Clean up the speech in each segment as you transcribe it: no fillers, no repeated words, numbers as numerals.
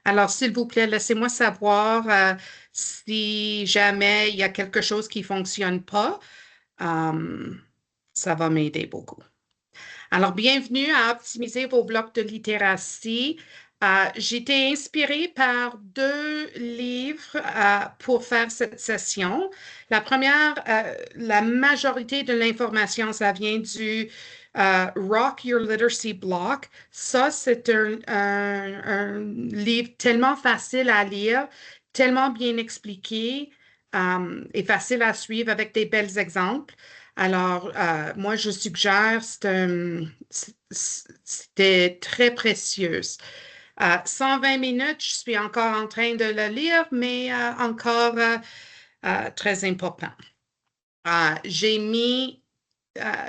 Alors, s'il vous plaît, laissez-moi savoir si jamais il y a quelque chose qui ne fonctionne pas. Euh, Ça va m'aider beaucoup. Alors, bienvenue à optimiser vos blocs de littératie. J'ai été inspirée par deux livres pour faire cette session. La première, la majorité de l'information, ça vient du Rock Your Literacy Block. Ça, c'est un livre tellement facile à lire, tellement bien expliqué et facile à suivre avec des belles exemples. Alors, moi, je suggère, c'était très précieux. 120 minutes, je suis encore en train de le lire, mais encore très important. J'ai mis euh,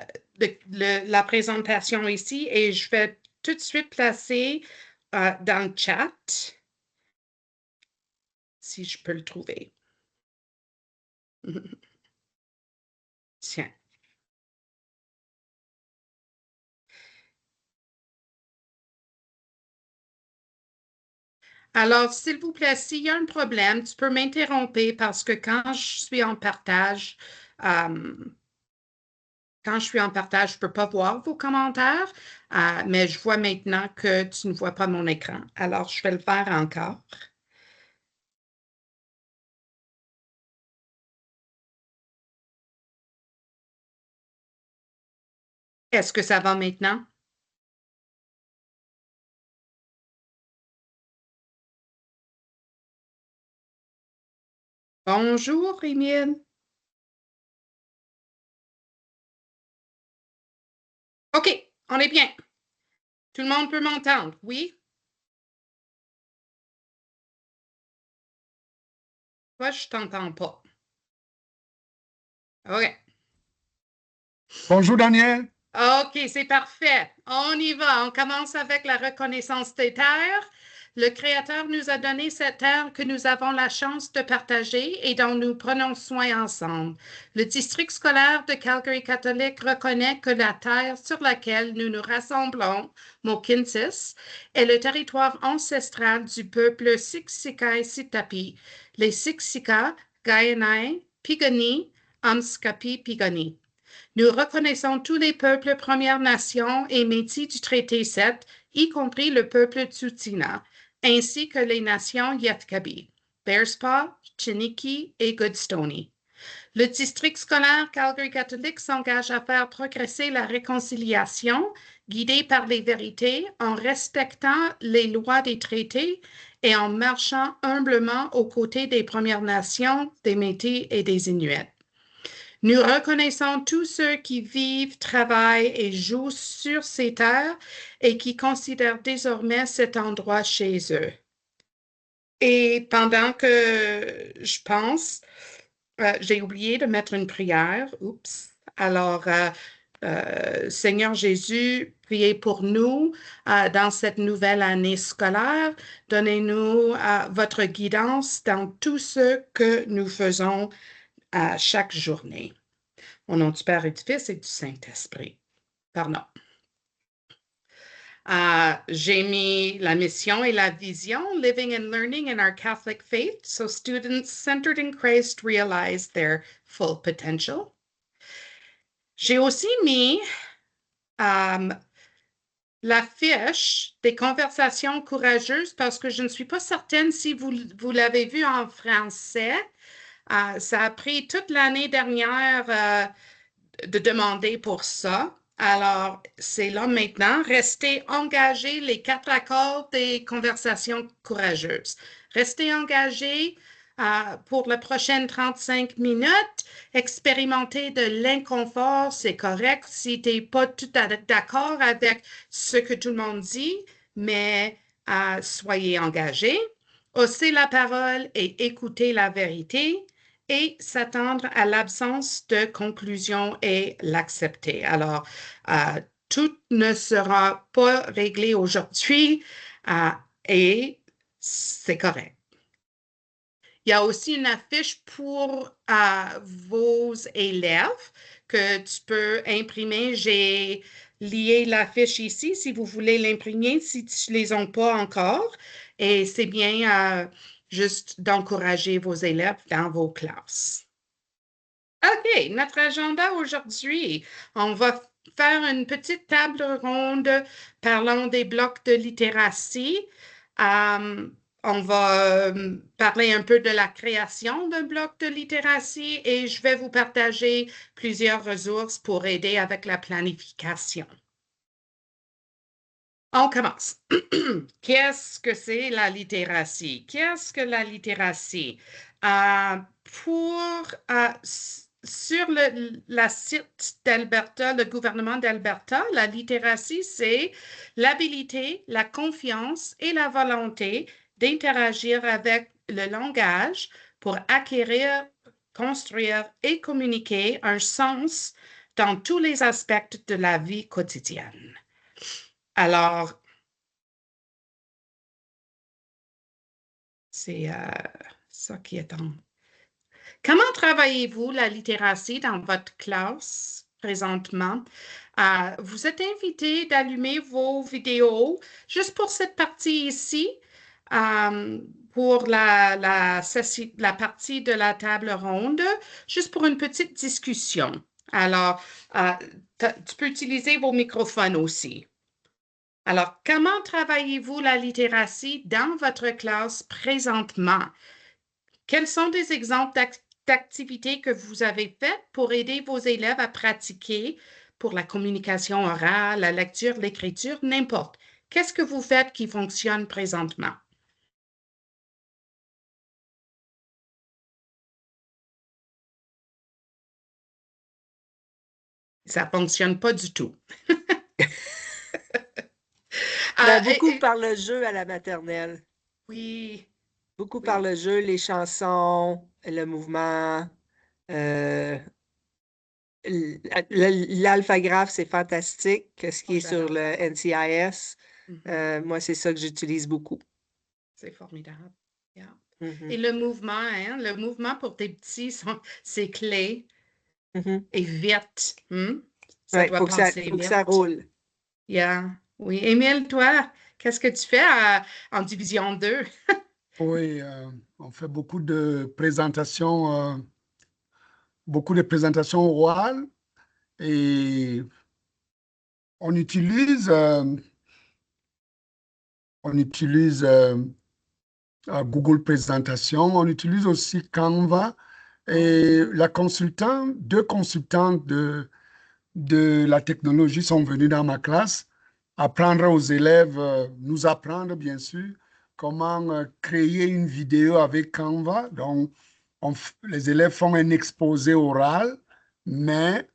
la présentation ici et je vais tout de suite placer dans le chat, si je peux le trouver. Tiens. Alors, s'il vous plaît, s'il y a un problème, tu peux m'interrompre parce que euh, quand je suis en partage, je ne peux pas voir vos commentaires, mais je vois maintenant que tu ne vois pas mon écran. Alors, je vais le faire encore. Est-ce que ça va maintenant? Bonjour, Émile. OK, on est bien. Tout le monde peut m'entendre, oui? Moi, je t'entends pas. OK. Bonjour Daniel. OK, c'est parfait. On y va. On commence avec la reconnaissance des terres. Le Créateur nous a donné cette terre que nous avons la chance de partager et dont nous prenons soin ensemble. Le district scolaire de Calgary catholique reconnaît que la terre sur laquelle nous nous rassemblons, Mohkinstsis, est le territoire ancestral du peuple Siksika Sitapi, les Siksika, Gaïanaï, Piigani, Amskapi, Piigani. Nous reconnaissons tous les peuples Premières Nations et Métis du traité 7, y compris le peuple Tsuut'ina, ainsi que les nations Yatkabi, Bearspaw, Chiniki et Goodstoney. Le district scolaire Calgary catholique s'engage à faire progresser la réconciliation, guidée par les vérités, en respectant les lois des traités et en marchant humblement aux côtés des Premières Nations, des Métis et des Inuits. Nous reconnaissons tous ceux qui vivent, travaillent et jouent sur ces terres et qui considèrent désormais cet endroit chez eux. Et pendant que je pense, j'ai oublié de mettre une prière. Oups. Alors, Seigneur Jésus, priez pour nous dans cette nouvelle année scolaire. Donnez-nous votre guidance dans tout ce que nous faisons chaque journée. Au nom du Père et du Fils et du Saint-Esprit. Pardon. J'ai mis la mission et la vision, living and learning in our Catholic faith, so students centered in Christ realize their full potential. J'ai aussi mis euh, la fiche des conversations courageuses parce que je ne suis pas certaine si vous l'avez vu en français. Ça a pris toute l'année dernière de demander pour ça. Alors, c'est là maintenant. Restez engagés, les quatre accords des conversations courageuses. Restez engagés pour les prochaines 35 minutes. Expérimenter de l'inconfort, c'est correct si tu n'es pas tout d'accord avec ce que tout le monde dit, mais soyez engagés. Haussez la parole et écoutez la vérité et s'attendre à l'absence de conclusion et l'accepter. Alors, tout ne sera pas réglé aujourd'hui euh, et c'est correct. Il y a aussi une affiche pour vos élèves que tu peux imprimer. J'ai lier la fiche ici si vous voulez l'imprimer, si tu ne les ont pas encore. Et c'est bien juste d'encourager vos élèves dans vos classes. OK, notre agenda aujourd'hui, on va faire une petite table ronde parlant des blocs de littératie. On va parler un peu de la création d'un bloc de littératie et je vais vous partager plusieurs ressources pour aider avec la planification. On commence. Qu'est-ce que c'est la littératie? Qu'est-ce que la littératie? Sur la site d'Alberta, le gouvernement d'Alberta, la littératie, c'est l'habilité, la confiance et la volonté d'interagir avec le langage pour acquérir, construire et communiquer un sens dans tous les aspects de la vie quotidienne. Alors, c'est ça qui est en... Comment travaillez-vous la littératie dans votre classe présentement? Vous êtes invité d'allumer vos vidéos juste pour cette partie ici, pour la partie de la table ronde, juste pour une petite discussion. Alors, tu peux utiliser vos microphones aussi. Alors, comment travaillez-vous la littératie dans votre classe présentement? Quels sont des exemples d'activités que vous avez faites pour aider vos élèves à pratiquer pour la communication orale, la lecture, l'écriture, n'importe? Qu'est-ce que vous faites qui fonctionne présentement? Ça ne fonctionne pas du tout. Beaucoup par le jeu à la maternelle. Oui. Beaucoup par le jeu, les chansons, le mouvement. L'alphagraphe, c'est fantastique. Ce qui est sur le NCIS, moi, c'est ça que j'utilise beaucoup. C'est formidable. Yeah. Et le mouvement, le mouvement pour tes petits, c'est clé et vite. Ça doit passer vite. Faut que ça roule. Yeah. Oui. Émile, toi, qu'est-ce que tu fais en division 2? Oui, on fait beaucoup de présentations orales et on utilise Google Présentation, on utilise aussi Canva et deux consultantes de la technologie sont venus dans ma classe apprendre aux élèves, nous apprendre bien sûr, comment créer une vidéo avec Canva. Donc, les élèves font un exposé oral, mais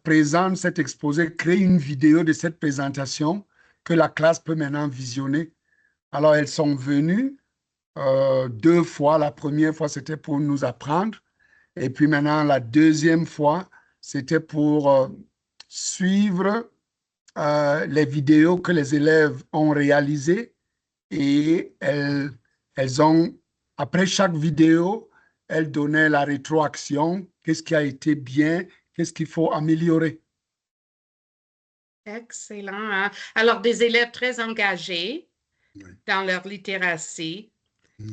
présentent cet exposé, créent une vidéo de cette présentation que la classe peut maintenant visionner. Alors, elles sont venues 2 fois. La première fois, c'était pour nous apprendre. Et puis maintenant, la deuxième fois, c'était pour suivre les vidéos que les élèves ont réalisées et elles ont, après chaque vidéo, elles donnaient la rétroaction, qu'est-ce qui a été bien, qu'est-ce qu'il faut améliorer. Excellent. Alors, des élèves très engagés dans leur littératie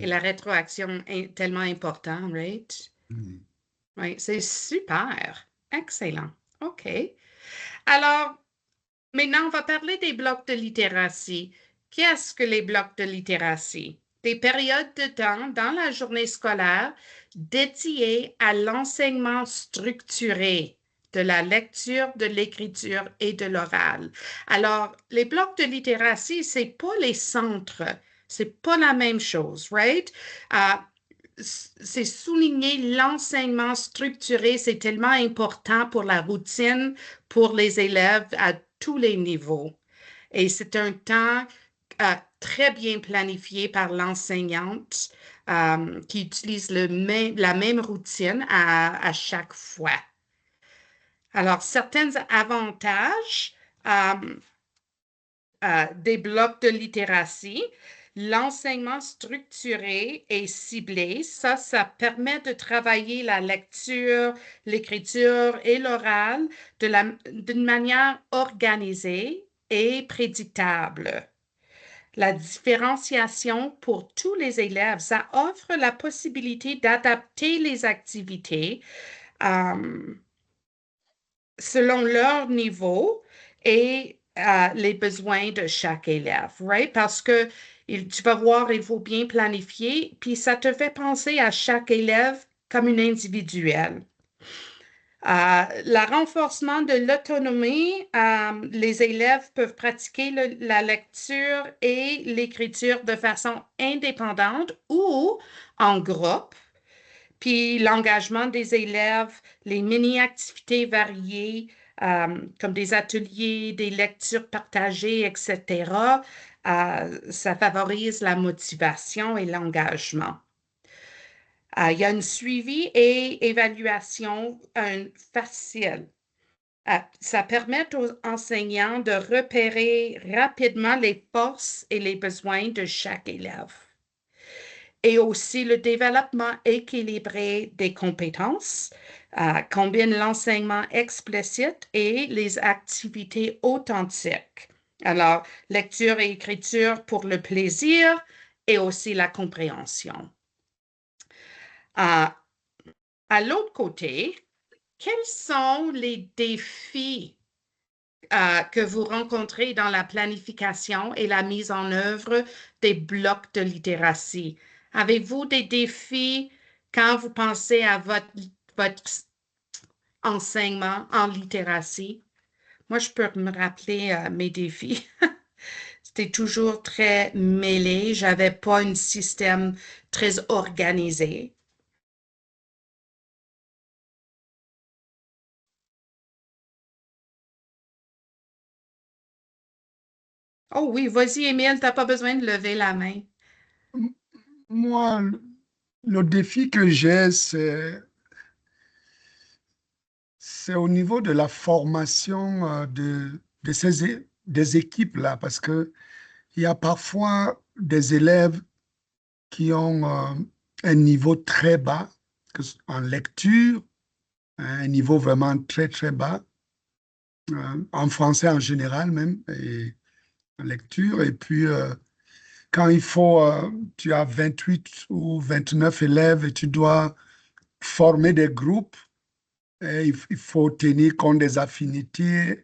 et la rétroaction est tellement importante, right? Oui, c'est super. Excellent. OK. Alors, maintenant, on va parler des blocs de littératie. Qu'est-ce que les blocs de littératie? Des périodes de temps dans la journée scolaire dédiées à l'enseignement structuré de la lecture, de l'écriture et de l'oral. Alors, les blocs de littératie, c'est pas les centres. C'est pas la même chose, right? C'est souligner l'enseignement structuré, c'est tellement important pour la routine, pour les élèves à tous les niveaux. Et c'est un temps très bien planifié par l'enseignante qui utilise la même routine à chaque fois. Alors, certains avantages des blocs de littératie, l'enseignement structuré et ciblé, ça permet de travailler la lecture, l'écriture et l'oral d'une manière organisée et prédictable. La différenciation pour tous les élèves, ça offre la possibilité d'adapter les activités euh, selon leur niveau et les besoins de chaque élève, right? Parce que tu vas voir, il faut bien planifier, puis ça te fait penser à chaque élève comme une individuelle. Le renforcement de l'autonomie, les élèves peuvent pratiquer la lecture et l'écriture de façon indépendante ou en groupe. Puis l'engagement des élèves, les mini-activités variées, comme des ateliers, des lectures partagées, etc., ça favorise la motivation et l'engagement. Il y a une suivi et évaluation facile. Ça permet aux enseignants de repérer rapidement les forces et les besoins de chaque élève. Et aussi le développement équilibré des compétences combine l'enseignement explicite et les activités authentiques. Alors, lecture et écriture pour le plaisir et aussi la compréhension. À l'autre côté, quels sont les défis que vous rencontrez dans la planification et la mise en œuvre des blocs de littératie? Avez-vous des défis quand vous pensez à votre enseignement en littératie? Moi, je peux me rappeler mes défis. C'était toujours très mêlé. J'avais pas un système très organisé. Oh oui, vas-y, Émile, t'as pas besoin de lever la main. Moi, le défi que j'ai, c'est au niveau de la formation des équipes-là, parce que il y a parfois des élèves qui ont un niveau très bas en lecture, un niveau vraiment très, très bas, en français en général même, et en lecture. Et puis, quand tu as 28 ou 29 élèves et tu dois former des groupes, et il faut tenir compte des affinités,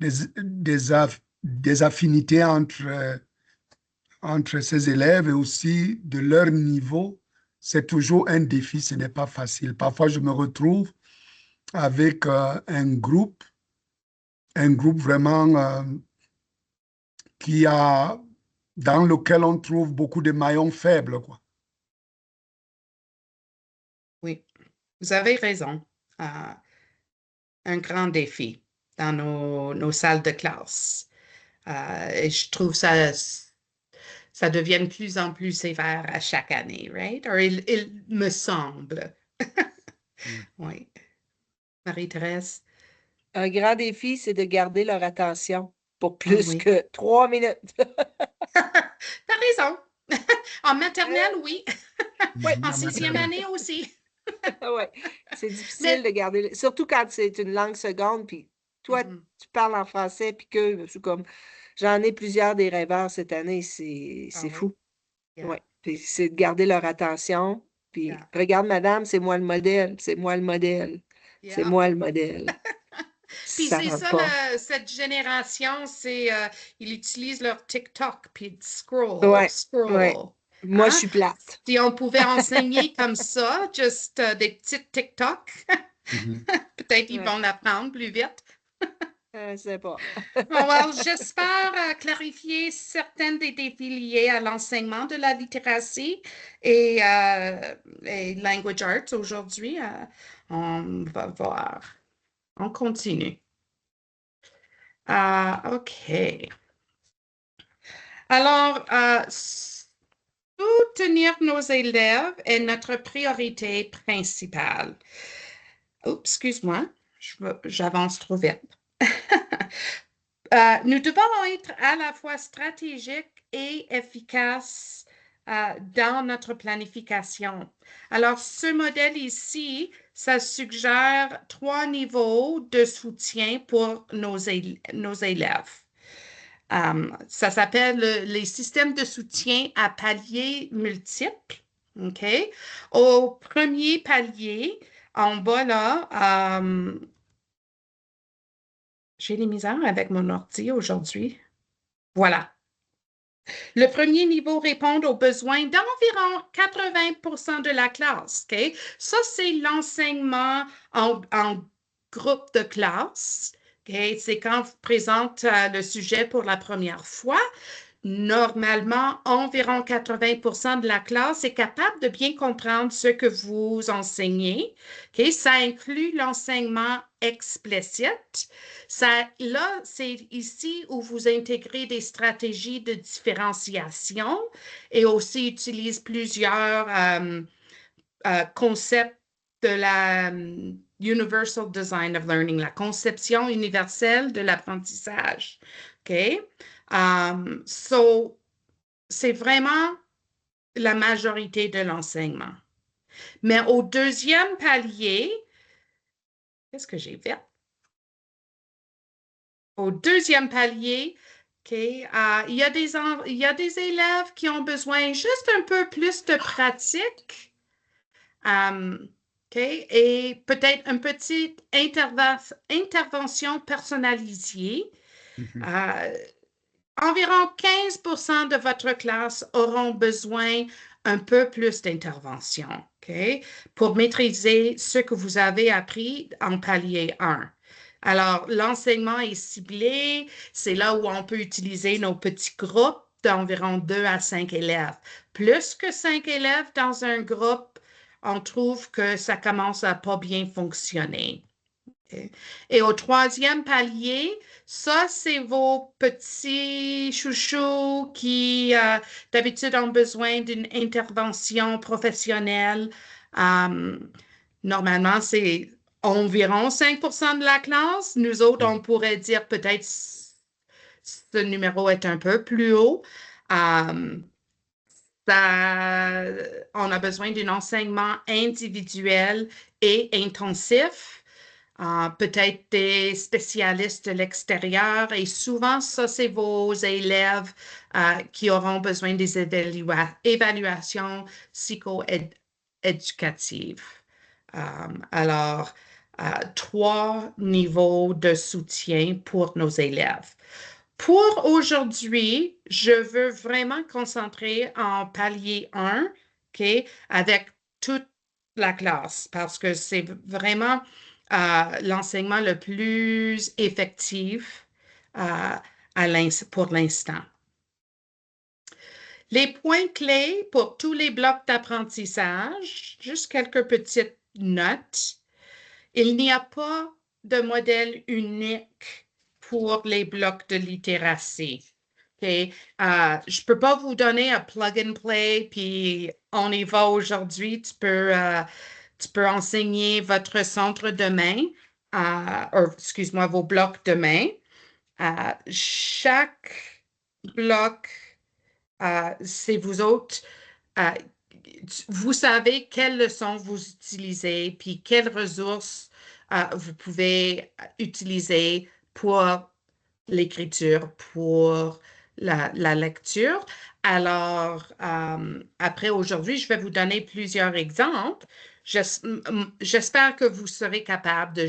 des affinités entre ces élèves et aussi de leur niveau. C'est toujours un défi, ce n'est pas facile. Parfois, je me retrouve avec un groupe vraiment dans lequel on trouve beaucoup de maillons faibles, quoi. Oui, vous avez raison. Un grand défi dans nos salles de classe. Et je trouve ça devient de plus en plus sévère à chaque année, right? Or il me semble. Oui. Marie-Thérèse? Un grand défi, c'est de garder leur attention pour Ah plus oui. que 3 minutes. T'as raison. En maternelle, oui. Oui, En sixième année aussi. ouais. C'est difficile Mais de garder, surtout quand c'est une langue seconde, puis toi, Mhm. tu parles en français, puis que, c'est comme, j'en ai plusieurs des rêveurs cette année, c'est Ah oui. fou. Yeah. Ouais. Puis c'est de garder leur attention, puis Yeah. regarde, madame, c'est moi le modèle, c'est moi le modèle, c'est Yeah. moi le modèle. Puis Ça c'est rentre ça, pas. cette génération, ils utilisent leur TikTok, puis scroll, Ouais, ouais. scroll. Moi, je Hein? suis plate. Si on pouvait enseigner comme ça, juste des petites TikTok, Mhm. peut-être ils Ouais, vont l'apprendre plus vite. je sais pas. Alors, j'espère clarifier certains des défis liés à l'enseignement de la littératie et language arts aujourd'hui. On va voir. On continue. OK. Alors, soutenir nos élèves est notre priorité principale. Oups, excuse-moi, j'avance trop vite. Nous devons être à la fois stratégiques et efficace dans notre planification. Alors, ce modèle ici, ça suggère 3 niveaux de soutien pour nos élèves. Ça s'appelle les systèmes de soutien à paliers multiples. OK? Au premier palier, en bas là, j'ai des misères avec mon ordi aujourd'hui. Voilà. Le premier niveau répond aux besoins d'environ 80% de la classe. OK? Ça, c'est l'enseignement en groupe de classe. Okay? C'est quand on présente le sujet pour la première fois. Normalement, environ 80% de la classe est capable de bien comprendre ce que vous enseignez. Okay? Ça inclut l'enseignement explicite. Là, c'est ici où vous intégrez des stratégies de différenciation et aussi utilise plusieurs concepts de la Universal Design of Learning, la conception universelle de l'apprentissage. OK? C'est vraiment la majorité de l'enseignement. Mais au deuxième palier, qu'est-ce que j'ai fait? Au deuxième palier, il y a des élèves qui ont besoin juste un peu plus de pratique. Et peut-être une petite intervention personnalisée. Environ 15% de votre classe auront besoin un peu plus d'intervention, pour maîtriser ce que vous avez appris en palier 1. Alors, l'enseignement est ciblé, c'est là où on peut utiliser nos petits groupes d'environ 2 à 5 élèves. Plus que 5 élèves dans un groupe, on trouve que ça commence à pas bien fonctionner. Okay. Et au troisième palier, ça, c'est vos petits chouchous qui, d'habitude, ont besoin d'une intervention professionnelle. Normalement, c'est environ 5% de la classe. Nous autres, on pourrait dire peut-être ce numéro est un peu plus haut. On a besoin d'un enseignement individuel et intensif. Peut-être des spécialistes de l'extérieur et souvent, ça, c'est vos élèves qui auront besoin des évaluations psycho-éducatives. Alors, 3 niveaux de soutien pour nos élèves. Pour aujourd'hui, je veux vraiment concentrer en palier 1, avec toute la classe parce que c'est vraiment l'enseignement le plus effectif pour l'instant. Les points clés pour tous les blocs d'apprentissage, juste quelques petites notes. Il n'y a pas de modèle unique pour les blocs de littératie. Je ne peux pas vous donner un plug and play, puis on y va aujourd'hui. Tu peux enseigner votre centre demain, excuse-moi, vos blocs demain. Chaque bloc, c'est vous autres. Vous savez quelles leçons vous utilisez, puis quelles ressources vous pouvez utiliser pour l'écriture, pour la lecture. Alors, après aujourd'hui, je vais vous donner plusieurs exemples. J'espère que vous serez capable de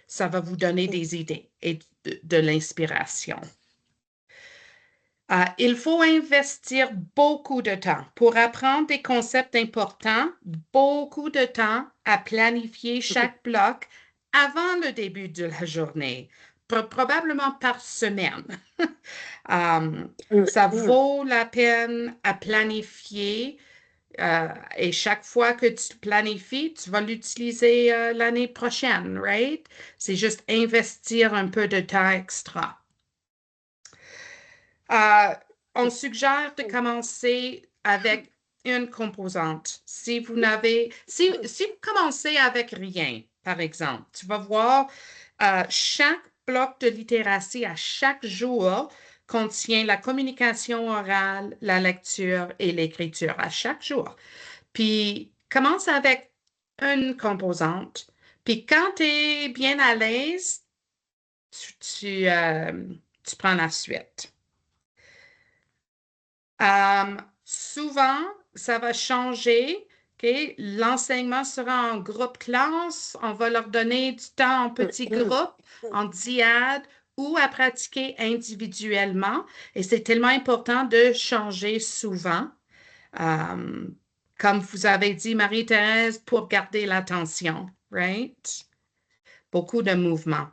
ça va vous donner des idées et de l'inspiration. Il faut investir beaucoup de temps pour apprendre des concepts importants, beaucoup de temps à planifier chaque bloc avant le début de la journée, probablement par semaine. Ça vaut la peine à planifier et chaque fois que tu planifies, tu vas l'utiliser l'année prochaine, right? C'est juste investir un peu de temps extra. On suggère de commencer avec une composante. Si vous commencez avec rien, par exemple, tu vas voir chaque bloc de littératie à chaque jour contient la communication orale, la lecture et l'écriture à chaque jour. Puis, commence avec une composante. Puis, quand tu es bien à l'aise, tu prends la suite. Souvent, ça va changer. Okay? L'enseignement sera en groupe classe. On va leur donner du temps en petits groupes, en diade ou à pratiquer individuellement. Et c'est tellement important de changer souvent. Comme vous avez dit, Marie-Thérèse, pour garder l'attention, right? Beaucoup de mouvements.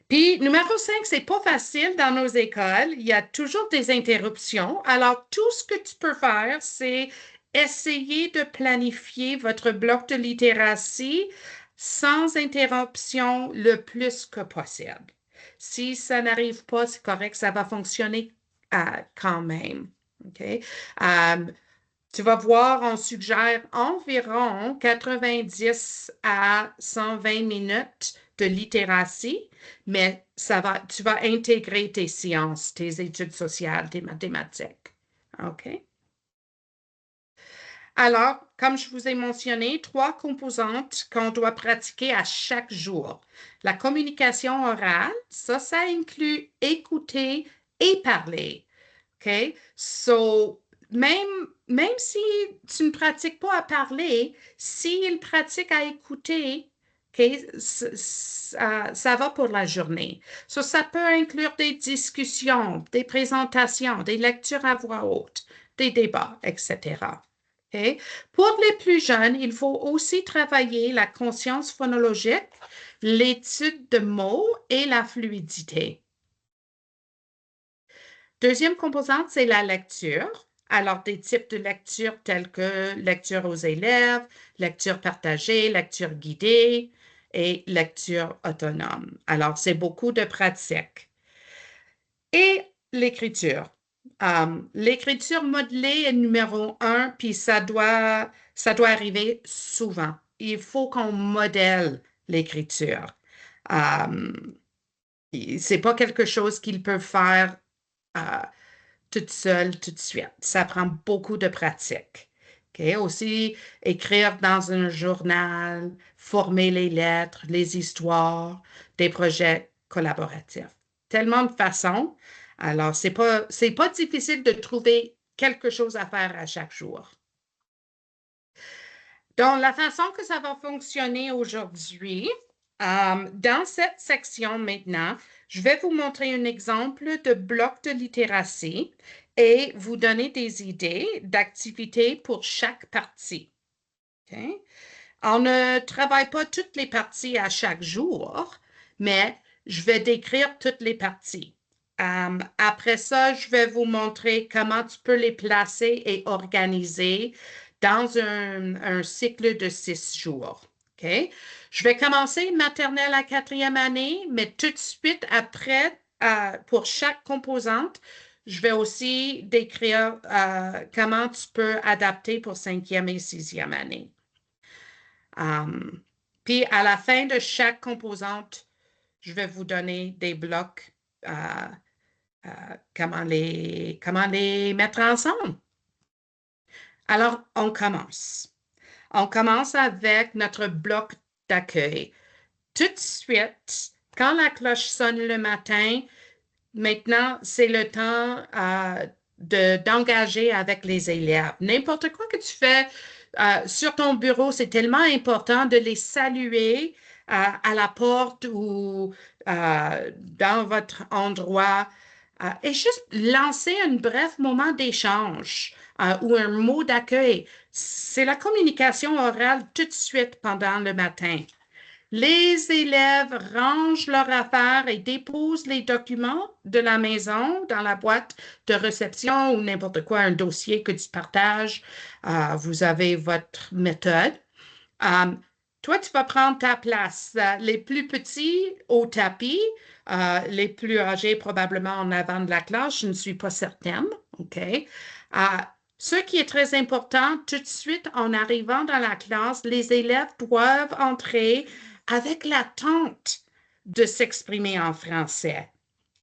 Puis, numéro 5, c'est pas facile dans nos écoles. Il y a toujours des interruptions. Alors, tout ce que tu peux faire, c'est essayer de planifier votre bloc de littératie sans interruption le plus que possible. Si ça n'arrive pas, c'est correct, ça va fonctionner quand même. OK? Tu vas voir, on suggère environ 90 à 120 minutes de littératie, mais tu vas intégrer tes sciences, tes études sociales, tes mathématiques. OK? Alors, comme je vous ai mentionné, 3 composantes qu'on doit pratiquer à chaque jour. La communication orale, ça inclut écouter et parler. OK? So, même si tu ne pratiques pas à parler, s'il pratique à écouter, okay, ça va pour la journée. So, ça peut inclure des discussions, des présentations, des lectures à voix haute, des débats, etc. Okay? Pour les plus jeunes, il faut aussi travailler la conscience phonologique, l'étude de mots et la fluidité. Deuxième composante, c'est la lecture. Alors, des types de lecture tels que lecture aux élèves, lecture partagée, lecture guidée et lecture autonome. Alors, c'est beaucoup de pratique. Et l'écriture. L'écriture modelée est numéro 1, puis ça doit arriver souvent. Il faut qu'on modèle l'écriture. C'est pas quelque chose qu'ils peuvent faire toute seule, tout de suite. Ça prend beaucoup de pratique. Okay? Aussi, écrire dans un journal, former les lettres, les histoires, des projets collaboratifs. Tellement de façons. Alors, c'est pas difficile de trouver quelque chose à faire à chaque jour. Donc, la façon que ça va fonctionner aujourd'hui, dans cette section maintenant, je vais vous montrer un exemple de bloc de littératie et vous donner des idées d'activités pour chaque partie. Okay? On ne travaille pas toutes les parties à chaque jour, mais je vais décrire toutes les parties. Après ça, je vais vous montrer comment tu peux les placer et organiser dans un cycle de 6 jours. Okay? Je vais commencer maternelle à 4e année, mais tout de suite après, pour chaque composante, je vais aussi décrire comment tu peux adapter pour 5e et 6e année. Puis à la fin de chaque composante, je vais vous donner des blocs, comment les mettre ensemble. Alors, on commence. On commence avec notre bloc d'accueil. Tout de suite, quand la cloche sonne le matin, maintenant, c'est le temps d'engager avec les élèves. N'importe quoi que tu fais sur ton bureau, c'est tellement important de les saluer à la porte ou dans votre endroit et juste lancer un bref moment d'échange ou un mot d'accueil. C'est la communication orale tout de suite pendant le matin. Les élèves rangent leurs affaires et déposent les documents de la maison dans la boîte de réception ou n'importe quoi, un dossier que tu partages. Vous avez votre méthode. Toi, tu vas prendre ta place. Les plus petits au tapis, les plus âgés probablement en avant de la classe, je ne suis pas certaine. OK? Ce qui est très important, tout de suite en arrivant dans la classe, les élèves doivent entrer avec l'attente de s'exprimer en français.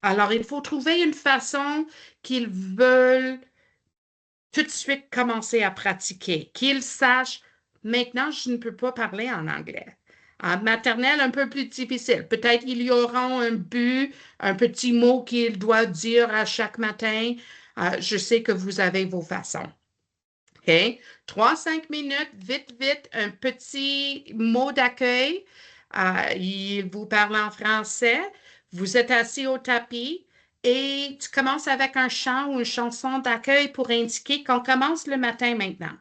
Alors, il faut trouver une façon qu'ils veulent tout de suite commencer à pratiquer, qu'ils sachent, maintenant, je ne peux pas parler en anglais. En maternelle, un peu plus difficile. Peut-être ils y auront un but, un petit mot qu'ils doivent dire à chaque matin. Je sais que vous avez vos façons. OK? 3, 5 minutes, vite, vite, un petit mot d'accueil. Il vous parle en français. Vous êtes assis au tapis et tu commences avec un chant ou une chanson d'accueil pour indiquer qu'on commence le matin maintenant.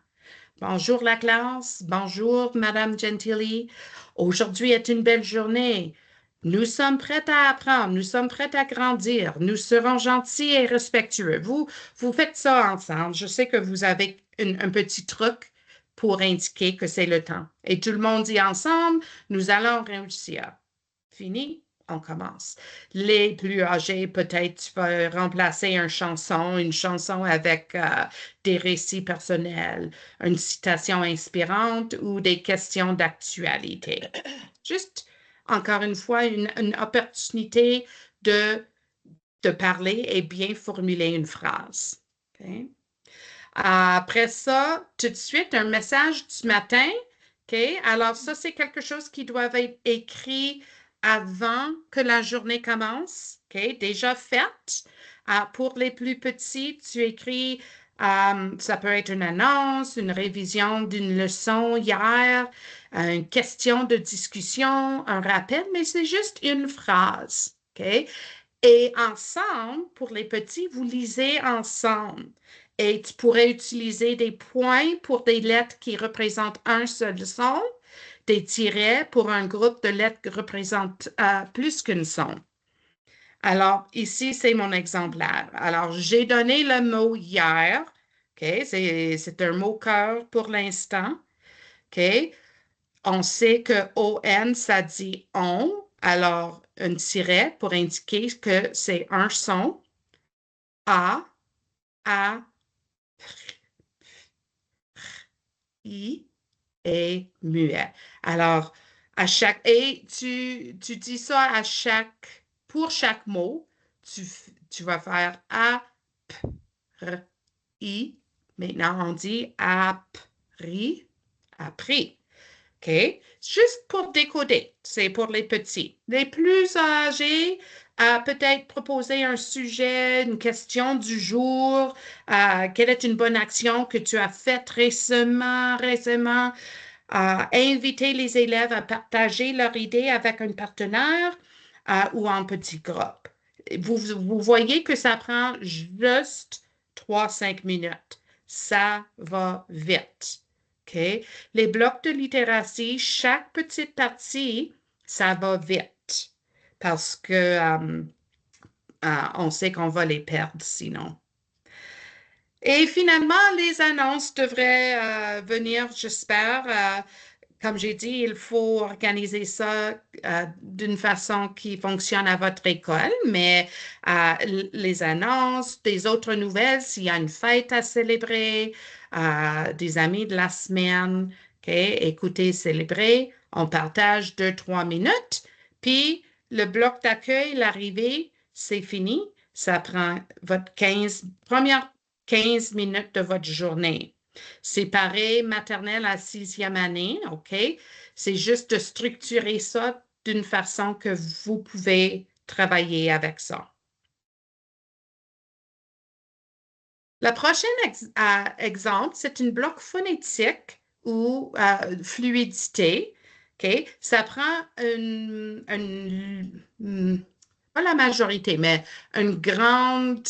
Bonjour la classe, bonjour Madame Gentili. Aujourd'hui est une belle journée. Nous sommes prêts à apprendre, nous sommes prêts à grandir, nous serons gentils et respectueux. Vous faites ça ensemble. Je sais que vous avez un petit truc pour indiquer que c'est le temps. Et tout le monde dit ensemble, nous allons réussir. Fini? On commence. Les plus âgés, peut-être tu vas remplacer une chanson avec des récits personnels, une citation inspirante ou des questions d'actualité. Juste, encore une fois, une opportunité de parler et bien formuler une phrase. Okay? Après ça, tout de suite, un message du matin. Okay? Alors, ça, c'est quelque chose qui doit être écrit avant que la journée commence. Okay? Déjà fait. Pour les plus petits, tu écris, ça peut être une annonce, une révision d'une leçon hier, une question de discussion, un rappel, mais c'est juste une phrase. Okay? Et ensemble, pour les petits, vous lisez ensemble. Et tu pourrais utiliser des points pour des lettres qui représentent un seul son, des tirets pour un groupe de lettres qui représente plus qu'une son. Alors, ici, c'est mon exemplaire. Alors, j'ai donné le mot hier. OK? C'est un mot cœur pour l'instant. OK? On sait que ON, ça dit on. Alors, un tiret pour indiquer que c'est un son. A, I et muet. Alors, tu dis ça pour chaque mot, tu vas faire A, P, R, I. Maintenant, on dit appris, appris. OK? Juste pour décoder, c'est pour les petits. Les plus âgés, peut-être proposer un sujet, une question du jour. Quelle est une bonne action que tu as faite récemment? Inviter les élèves à partager leur idée avec un partenaire ou en petit groupe. Vous voyez que ça prend juste 3, 5 minutes. Ça va vite. OK? Les blocs de littératie, chaque petite partie, ça va vite parce que on sait qu'on va les perdre sinon. Et finalement, les annonces devraient venir, j'espère. Comme j'ai dit, il faut organiser ça d'une façon qui fonctionne à votre école, mais les annonces, des autres nouvelles, s'il y a une fête à célébrer, des amis de la semaine, écoutez, célébrer, on partage 2, 3 minutes, puis le bloc d'accueil, l'arrivée, c'est fini. Ça prend votre première 15 minutes de votre journée. Séparer maternelle à 6e année, OK? C'est juste de structurer ça d'une façon que vous pouvez travailler avec ça. Le prochain exemple, c'est une bloc phonétique ou fluidité. OK? Ça prend pas la majorité, mais une grande.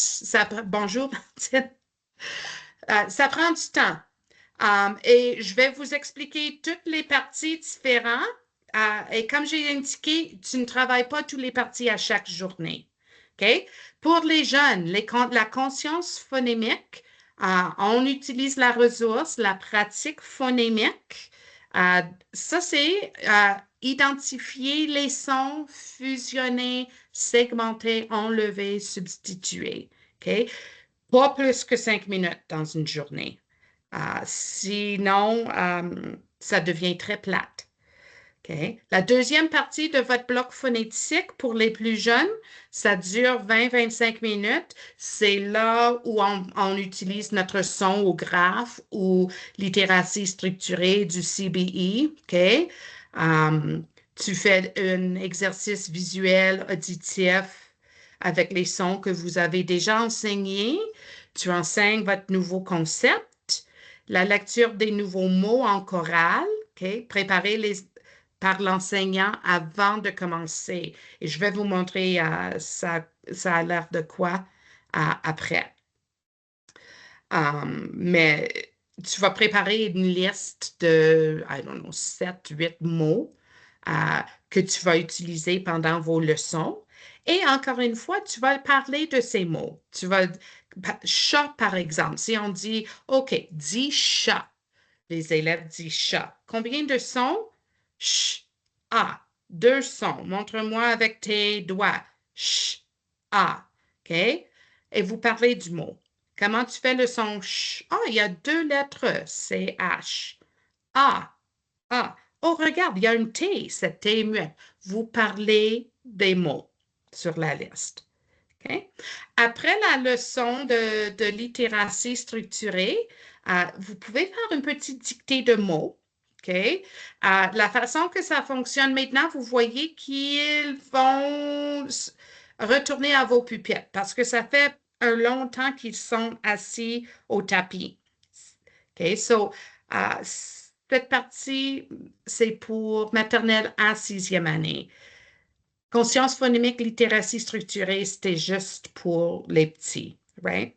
Bonjour, ça prend du temps. Et je vais vous expliquer toutes les parties différentes. Et comme j'ai indiqué, tu ne travailles pas toutes les parties à chaque journée. OK? Pour les jeunes, la conscience phonémique, on utilise la ressource, la pratique phonémique. Ça, c'est identifier les sons, fusionner, segmenter, enlever, substituer. OK? Pas plus que 5 minutes dans une journée. Sinon, ça devient très plate. OK? La deuxième partie de votre bloc phonétique pour les plus jeunes, ça dure 20-25 minutes. C'est là où on utilise notre son au graphe ou littératie structurée du CBE. OK? Tu fais un exercice visuel, auditif avec les sons que vous avez déjà enseignés. Tu enseignes votre nouveau concept, la lecture des nouveaux mots en chorale. OK? Préparer par l'enseignant avant de commencer. Et je vais vous montrer ça a l'air de quoi après. Mais tu vas préparer une liste de, I don't know, 7, 8 mots que tu vas utiliser pendant vos leçons. Et encore une fois, tu vas parler de ces mots. Tu vas, chat, par exemple, si on dit, OK, dis chat. Les élèves disent chat. Combien de sons? Ch, a. 2 sons. Montre-moi avec tes doigts. Ch, a. OK? Et vous parlez du mot. Comment tu fais le son ch? Ah, il y a 2 lettres. C'est H. A. A. Oh, regarde, il y a une T. Cette T est muette. Vous parlez des mots sur la liste. OK? Après la leçon de littératie structurée, vous pouvez faire une petite dictée de mots. OK? La façon que ça fonctionne maintenant, vous voyez qu'ils vont retourner à vos pupitres parce que ça fait un long temps qu'ils sont assis au tapis. OK? So, cette partie, c'est pour maternelle à 6e année. Conscience phonémique, littératie structurée, c'était juste pour les petits, right?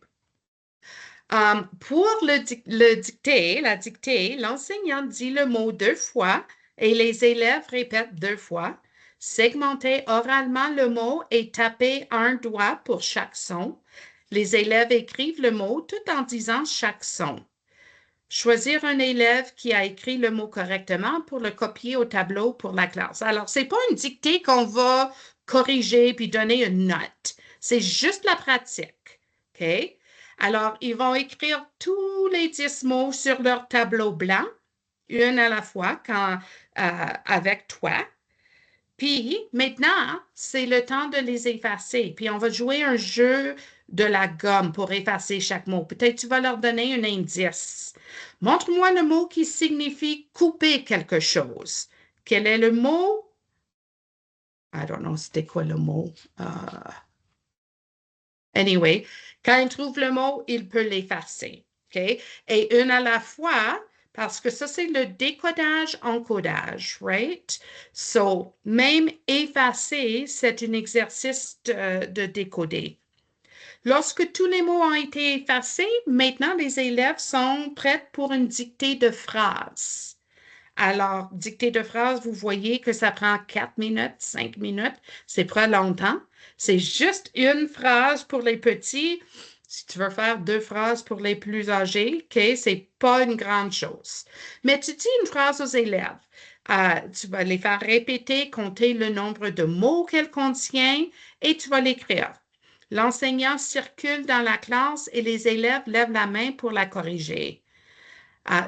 Pour la dictée, l'enseignant dit le mot 2 fois et les élèves répètent 2 fois. Segmentez oralement le mot et tapez un doigt pour chaque son. Les élèves écrivent le mot tout en disant chaque son. Choisir un élève qui a écrit le mot correctement pour le copier au tableau pour la classe. Alors, ce n'est pas une dictée qu'on va corriger puis donner une note. C'est juste la pratique. OK? Alors, ils vont écrire tous les 10 mots sur leur tableau blanc, une à la fois, avec toi. Puis, maintenant, c'est le temps de les effacer. Puis, on va jouer un jeu de la gomme pour effacer chaque mot. Peut-être tu vas leur donner un indice. Montre-moi le mot qui signifie couper quelque chose. Quel est le mot? I don't know, c'était quoi le mot? Anyway, quand il trouve le mot, il peut l'effacer. OK? Et une à la fois, parce que ça, c'est le décodage-encodage, right? So, même effacer, c'est un exercice de décoder. Lorsque tous les mots ont été effacés, maintenant, les élèves sont prêts pour une dictée de phrases. Alors, dictée de phrases, vous voyez que ça prend 4 minutes, 5 minutes. C'est pas longtemps. C'est juste une phrase pour les petits. Si tu veux faire 2 phrases pour les plus âgés, OK, c'est pas une grande chose. Mais tu dis une phrase aux élèves. Tu vas les faire répéter, compter le nombre de mots qu'elle contient et tu vas l'écrire. L'enseignant circule dans la classe et les élèves lèvent la main pour la corriger.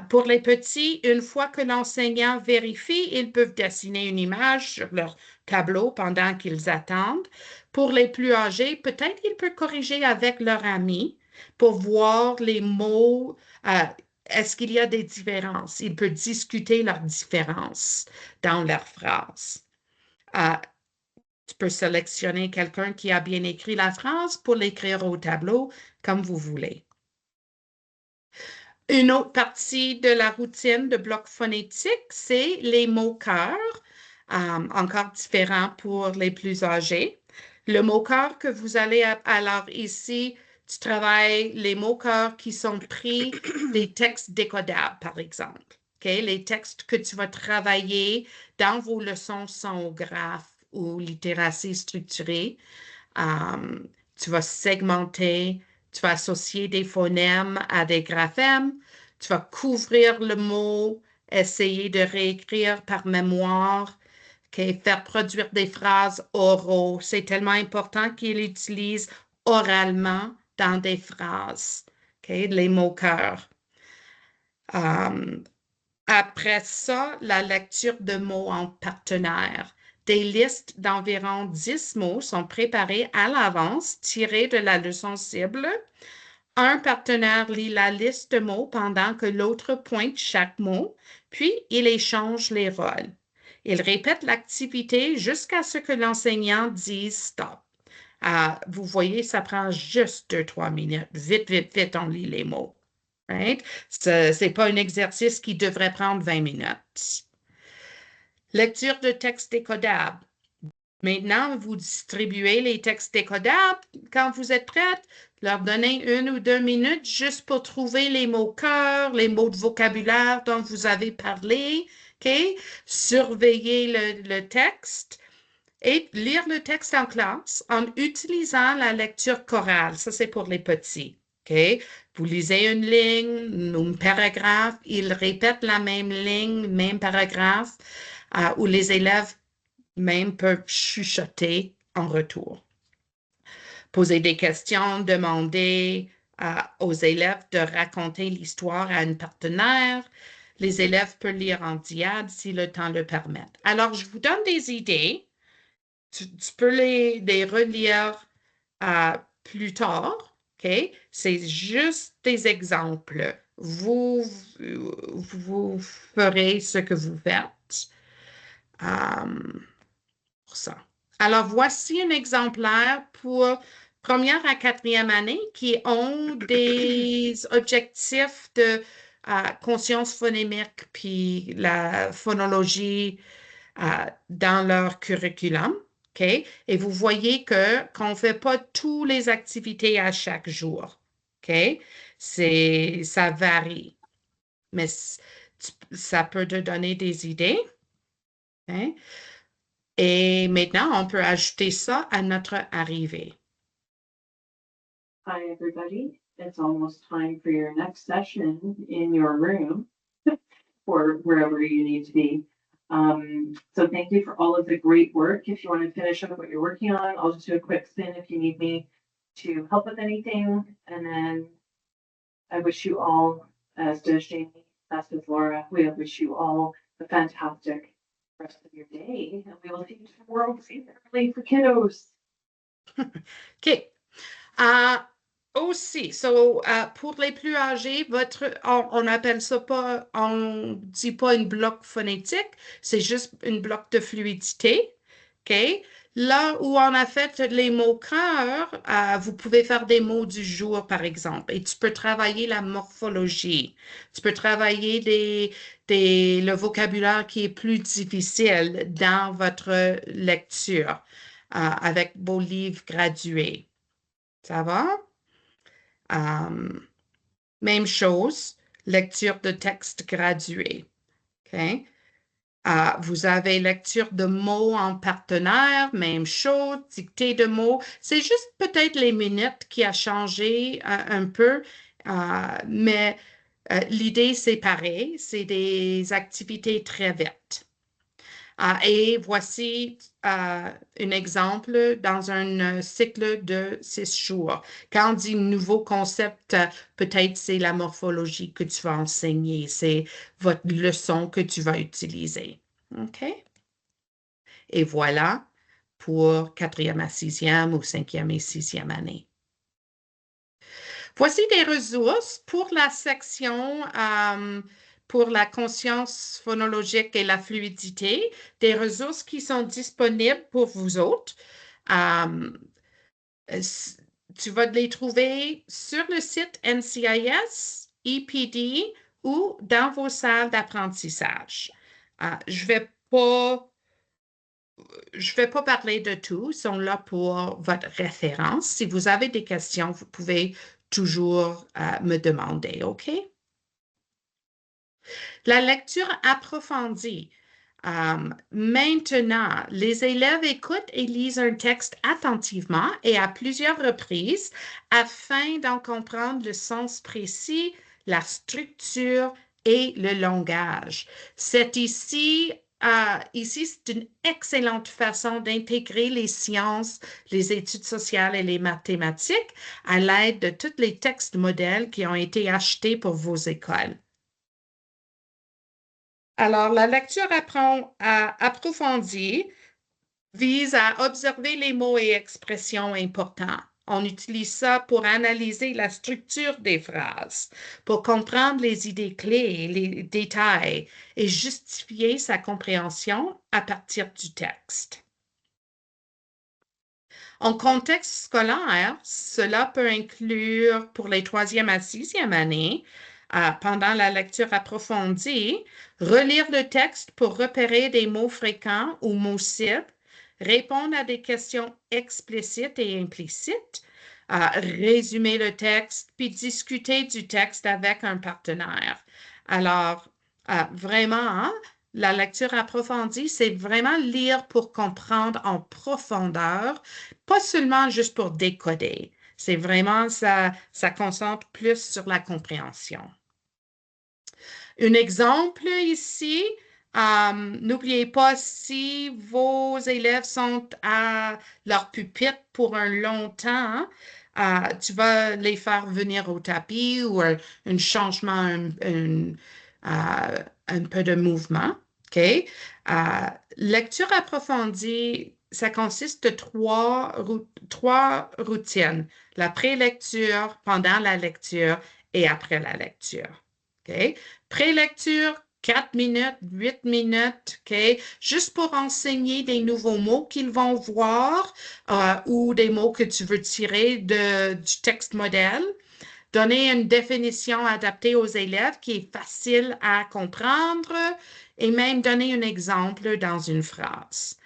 Pour les petits, une fois que l'enseignant vérifie, ils peuvent dessiner une image sur leur tableau pendant qu'ils attendent. Pour les plus âgés, peut-être ils peuvent corriger avec leur ami pour voir les mots. Est-ce qu'il y a des différences? Ils peuvent discuter leurs différences dans leurs phrases. Tu peux sélectionner quelqu'un qui a bien écrit la phrase pour l'écrire au tableau comme vous voulez. Une autre partie de la routine de bloc phonétique, c'est les mots-cœurs, encore différents pour les plus âgés. Le mot-cœur que vous allez, alors ici, tu travailles les mots-cœurs qui sont pris des textes décodables, par exemple. Okay? Les textes que tu vas travailler dans vos leçons sonographes ou littératie structurée. Tu vas segmenter. Tu vas associer des phonèmes à des graphèmes. Tu vas couvrir le mot, essayer de réécrire par mémoire, okay? Faire produire des phrases oraux. C'est tellement important qu'il utilise oralement dans des phrases, okay? Les mots-cœurs. Après ça, la lecture de mots en partenaire. Des listes d'environ 10 mots sont préparées à l'avance, tirées de la leçon cible. Un partenaire lit la liste de mots pendant que l'autre pointe chaque mot, puis il échange les rôles. Il répète l'activité jusqu'à ce que l'enseignant dise stop. Vous voyez, ça prend juste 2-3 minutes. Vite, vite, vite, on lit les mots. Right? Ce n'est pas un exercice qui devrait prendre 20 minutes. Lecture de textes décodables. Maintenant, vous distribuez les textes décodables. Quand vous êtes prête, leur donnez 1 ou 2 minutes juste pour trouver les mots cœur, les mots de vocabulaire dont vous avez parlé. Okay? Surveillez le texte et lire le texte en classe en utilisant la lecture chorale. Ça, c'est pour les petits. Okay? Vous lisez une ligne ou un paragraphe, ils répètent la même ligne, même paragraphe, où les élèves même peuvent chuchoter en retour. Poser des questions, demander aux élèves de raconter l'histoire à un partenaire. Les élèves peuvent lire en diade si le temps le permet. Alors, je vous donne des idées. Tu peux les relire plus tard. OK? C'est juste des exemples. Vous ferez ce que vous faites. Pour ça. Alors, voici un exemplaire pour première à quatrième année qui ont des objectifs de conscience phonémique puis la phonologie dans leur curriculum. OK? Et vous voyez qu'on ne fait pas toutes les activités à chaque jour. OK? Ça varie. Mais ça peut te donner des idées. Okay? Et maintenant, on peut ajouter ça à notre arrivée. Hi, everybody. It's almost time for your next session in your room or wherever you need to be. So thank you for all of the great work. If you want to finish up what you're working on, I'll just do a quick spin if you need me to help with anything. And then I wish you all, as does Jamie, as does Laura, we wish you all a fantastic rest of your day. And we will see you tomorrow early for kiddos. OK. Aussi, pour les plus âgés, on appelle ça pas, on dit pas une bloc phonétique, c'est juste une bloc de fluidité. OK? Là où on a fait les mots cœur, vous pouvez faire des mots du jour, par exemple, et tu peux travailler la morphologie. Tu peux travailler le vocabulaire qui est plus difficile dans votre lecture avec vos livres gradués. Ça va? Même chose, lecture de texte gradué. Okay? Vous avez lecture de mots en partenaire, même chose, dictée de mots. C'est juste peut-être les minutes qui a changé un peu, mais l'idée, c'est pareil, c'est des activités très vite. Et voici un exemple dans un cycle de 6 jours. Quand on dit nouveau concept, peut-être c'est la morphologie que tu vas enseigner, c'est votre leçon que tu vas utiliser. OK? Et voilà pour 4e à 6e ou 5e et 6e année. Voici des ressources pour la section pour la conscience phonologique et la fluidité, des ressources qui sont disponibles pour vous autres. Tu vas les trouver sur le site NCIS, EPD ou dans vos salles d'apprentissage. Je vais pas parler de tout, ils sont là pour votre référence. Si vous avez des questions, vous pouvez toujours me demander, OK? La lecture approfondie. Maintenant, les élèves écoutent et lisent un texte attentivement et à plusieurs reprises afin d'en comprendre le sens précis, la structure et le langage. Ici, c'est une excellente façon d'intégrer les sciences, les études sociales et les mathématiques à l'aide de tous les textes modèles qui ont été achetés pour vos écoles. Alors, la lecture approfondie vise à observer les mots et expressions importants. On utilise ça pour analyser la structure des phrases, pour comprendre les idées clés, les détails et justifier sa compréhension à partir du texte. En contexte scolaire, cela peut inclure pour les 3e à 6e années, pendant la lecture approfondie, relire le texte pour repérer des mots fréquents ou mots cibles, répondre à des questions explicites et implicites, résumer le texte, puis discuter du texte avec un partenaire. Alors, vraiment, hein, la lecture approfondie, c'est vraiment lire pour comprendre en profondeur, pas seulement juste pour décoder. C'est vraiment, ça concentre plus sur la compréhension. Un exemple ici, n'oubliez pas, si vos élèves sont à leur pupitre pour un long temps, tu vas les faire venir au tapis ou un changement, un peu de mouvement. OK? Lecture approfondie, ça consiste de trois routines. La prélecture, pendant la lecture et après la lecture. OK? Prélecture, 4 minutes, 8 minutes, OK? Juste pour enseigner des nouveaux mots qu'ils vont voir ou des mots que tu veux tirer du texte modèle. Donner une définition adaptée aux élèves qui est facile à comprendre et même donner un exemple dans une phrase.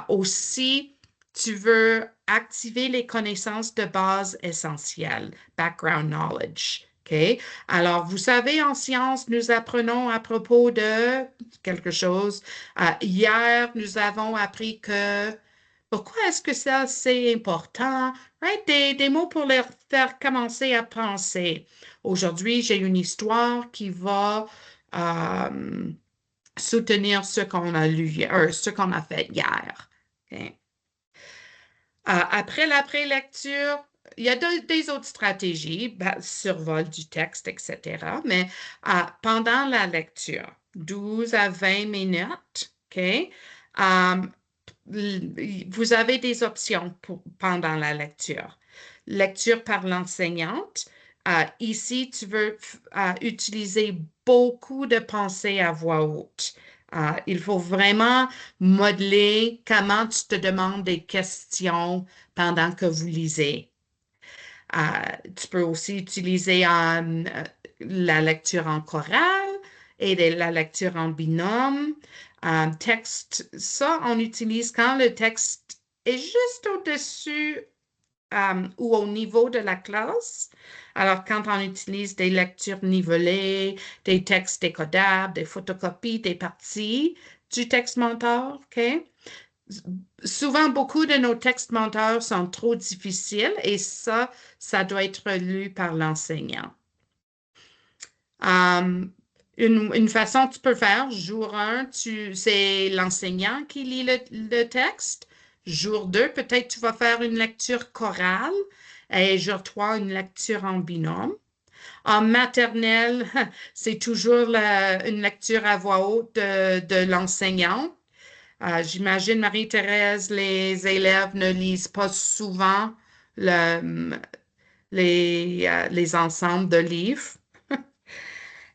Aussi, tu veux activer les connaissances de base essentielles, background knowledge. OK? Alors, vous savez, en sciences, nous apprenons à propos de quelque chose. Hier, nous avons appris que pourquoi est-ce que ça, c'est important? Right? Des mots pour leur faire commencer à penser. Aujourd'hui, j'ai une histoire qui va soutenir ce qu'on a lu hier, ce qu'on a fait hier. Okay? Après la prélecture, il y a des autres stratégies, survol du texte, etc. Mais pendant la lecture, 12 à 20 minutes, OK? Vous avez des options pendant la lecture. Lecture par l'enseignante. Ici, tu veux utiliser beaucoup de pensées à voix haute. Il faut vraiment modeler comment tu te demandes des questions pendant que vous lisez. Tu peux aussi utiliser la lecture en chorale et la lecture en binôme. Texte, ça, on utilise quand le texte est juste au-dessus ou au niveau de la classe. Alors, quand on utilise des lectures nivelées, des textes décodables, des photocopies, des parties du texte mentor, OK? Souvent, beaucoup de nos textes menteurs sont trop difficiles et ça doit être lu par l'enseignant. Une façon que tu peux faire, jour 1, c'est l'enseignant qui lit le texte. Jour 2, peut-être tu vas faire une lecture chorale et jour 3, une lecture en binôme. En maternelle, c'est toujours une lecture à voix haute de l'enseignant. J'imagine, Marie-Thérèse, les élèves ne lisent pas souvent les ensembles de livres.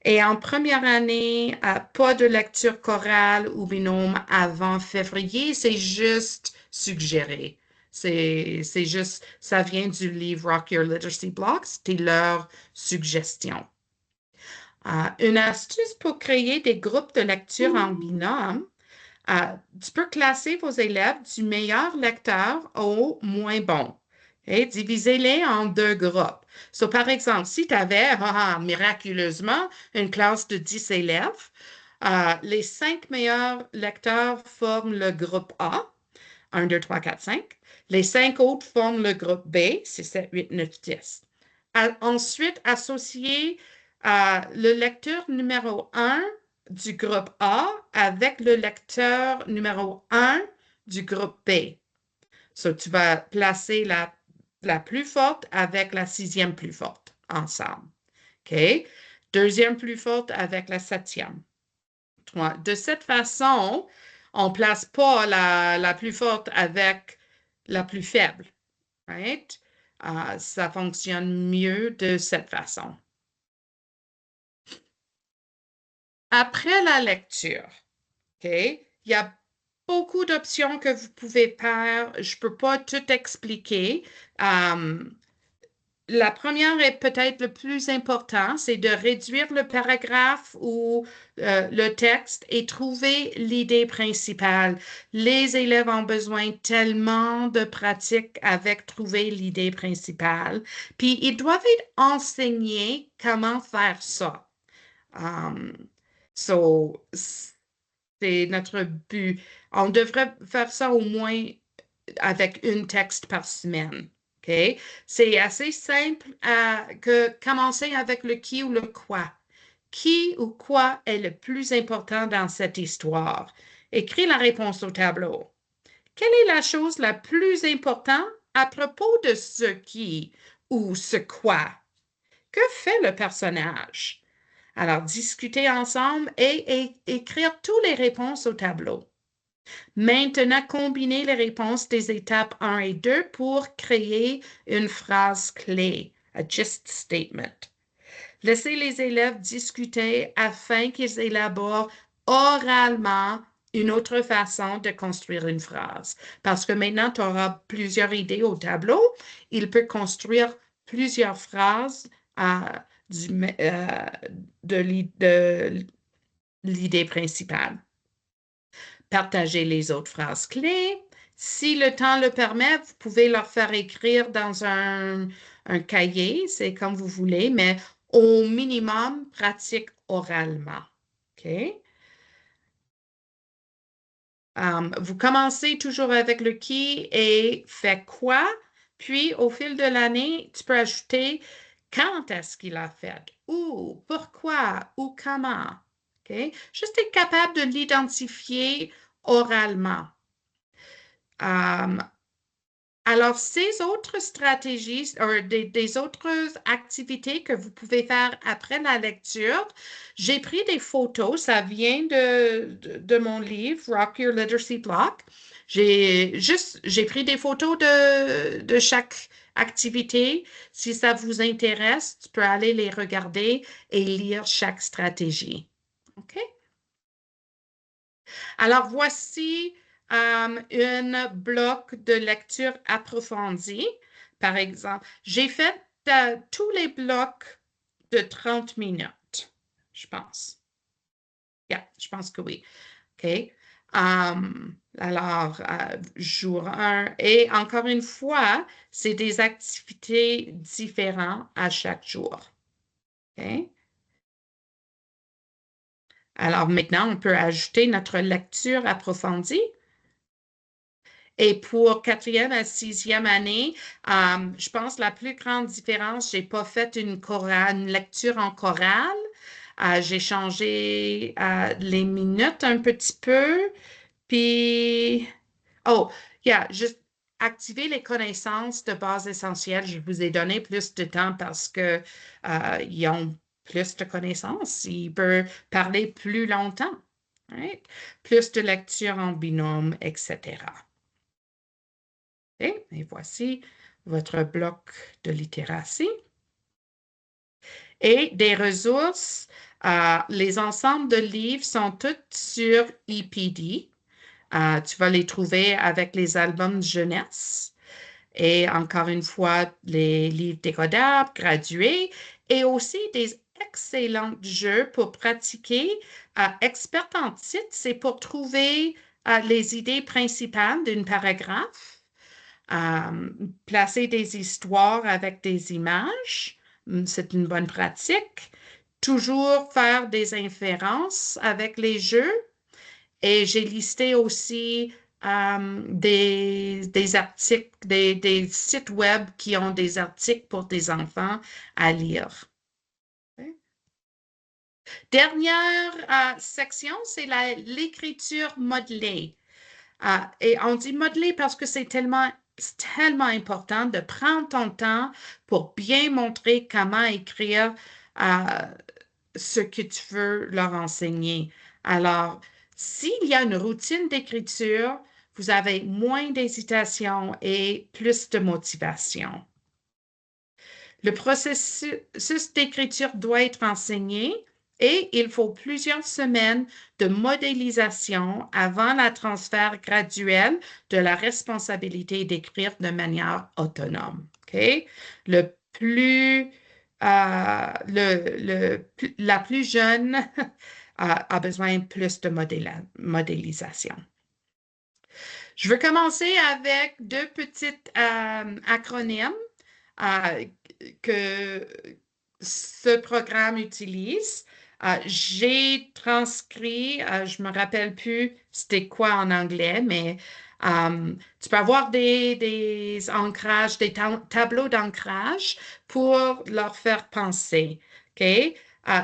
Et en première année, pas de lecture chorale ou binôme avant février, c'est juste suggéré. C'est juste, ça vient du livre Rock Your Literacy Blocks, c'est leur suggestion. Une astuce pour créer des groupes de lecture en binôme, tu peux classer vos élèves du meilleur lecteur au moins bon. Et divisez-les en 2 groupes. Par exemple, si tu avais miraculeusement une classe de 10 élèves, les 5 meilleurs lecteurs forment le groupe A, 1, 2, 3, 4, 5. Les 5 autres forment le groupe B, 6, 7, 8, 9, 10. Ensuite, associez le lecteur numéro 1 du groupe A avec le lecteur numéro 1 du groupe B. Tu vas placer la plus forte avec la 6e plus forte ensemble. OK? 2e plus forte avec la 7e. De cette façon, on ne place pas la plus forte avec la plus faible. Right? Ça fonctionne mieux de cette façon. Après la lecture, OK, il y a beaucoup d'options que vous pouvez faire. Je ne peux pas tout expliquer. La première est peut-être le plus important, c'est de réduire le paragraphe ou le texte et trouver l'idée principale. Les élèves ont besoin tellement de pratique avec trouver l'idée principale, puis ils doivent être enseignés comment faire ça. C'est notre but. On devrait faire ça au moins avec un texte par semaine. Okay? C'est assez simple que commencer avec le qui ou le quoi. Qui ou quoi est le plus important dans cette histoire? Écris la réponse au tableau. Quelle est la chose la plus importante à propos de ce qui ou ce quoi? Que fait le personnage? Alors, discuter ensemble et écrire toutes les réponses au tableau. Maintenant, combinez les réponses des étapes 1 et 2 pour créer une phrase clé, a gist statement. Laissez les élèves discuter afin qu'ils élaborent oralement une autre façon de construire une phrase. Parce que maintenant, tu auras plusieurs idées au tableau. Il peut construire plusieurs phrases de l'idée principale. Partagez les autres phrases clés. Si le temps le permet, vous pouvez leur faire écrire dans un cahier, c'est comme vous voulez, mais au minimum, pratique oralement. OK? Vous commencez toujours avec le qui et fait quoi, puis au fil de l'année, tu peux ajouter quand est-ce qu'il a fait, où, pourquoi, ou comment. OK? Juste être capable de l'identifier oralement. Alors, ces autres stratégies, des autres activités que vous pouvez faire après la lecture, j'ai pris des photos, ça vient de mon livre, Rock Your Literacy Block. J'ai pris des photos de chaque activité. Si ça vous intéresse, tu peux aller les regarder et lire chaque stratégie. OK? Alors, voici un bloc de lecture approfondie. Par exemple, j'ai fait tous les blocs de 30 minutes, je pense. Je pense que oui. OK. Alors, jour 1. Et encore une fois, c'est des activités différentes à chaque jour. OK. Alors maintenant, on peut ajouter notre lecture approfondie. Et pour 4e à 6e année, je pense que la plus grande différence, je n'ai pas fait une lecture en chorale. J'ai changé les minutes un petit peu. Puis, juste activer les connaissances de base essentielles. Je vous ai donné plus de temps parce que ils ont plus de connaissances. Ils peuvent parler plus longtemps. Right? Plus de lecture en binôme, etc. Et voici votre bloc de littératie. Et des ressources, les ensembles de livres sont tous sur EPD. Tu vas les trouver avec les albums de jeunesse. Et encore une fois, les livres décodables, gradués, et aussi des excellents jeux pour pratiquer. Expert en titre, c'est pour trouver les idées principales d'un paragraphe. Placer des histoires avec des images, c'est une bonne pratique. Toujours faire des inférences avec les jeux. Et j'ai listé aussi des articles, des sites web qui ont des articles pour des enfants à lire. Okay. Dernière section, c'est l'écriture modelée. Et on dit modeler parce que c'est tellement important de prendre ton temps pour bien montrer comment écrire ce que tu veux leur enseigner. Alors, s'il y a une routine d'écriture, vous avez moins d'hésitation et plus de motivation. Le processus d'écriture doit être enseigné et il faut plusieurs semaines de modélisation avant le transfert graduel de la responsabilité d'écrire de manière autonome. Okay? La plus jeune a besoin de plus de modélisation. Je veux commencer avec deux petites acronymes que ce programme utilise. J'ai transcrit, je me rappelle plus c'était quoi en anglais, mais tu peux avoir des ancrages, des tableaux d'ancrage pour leur faire penser. OK?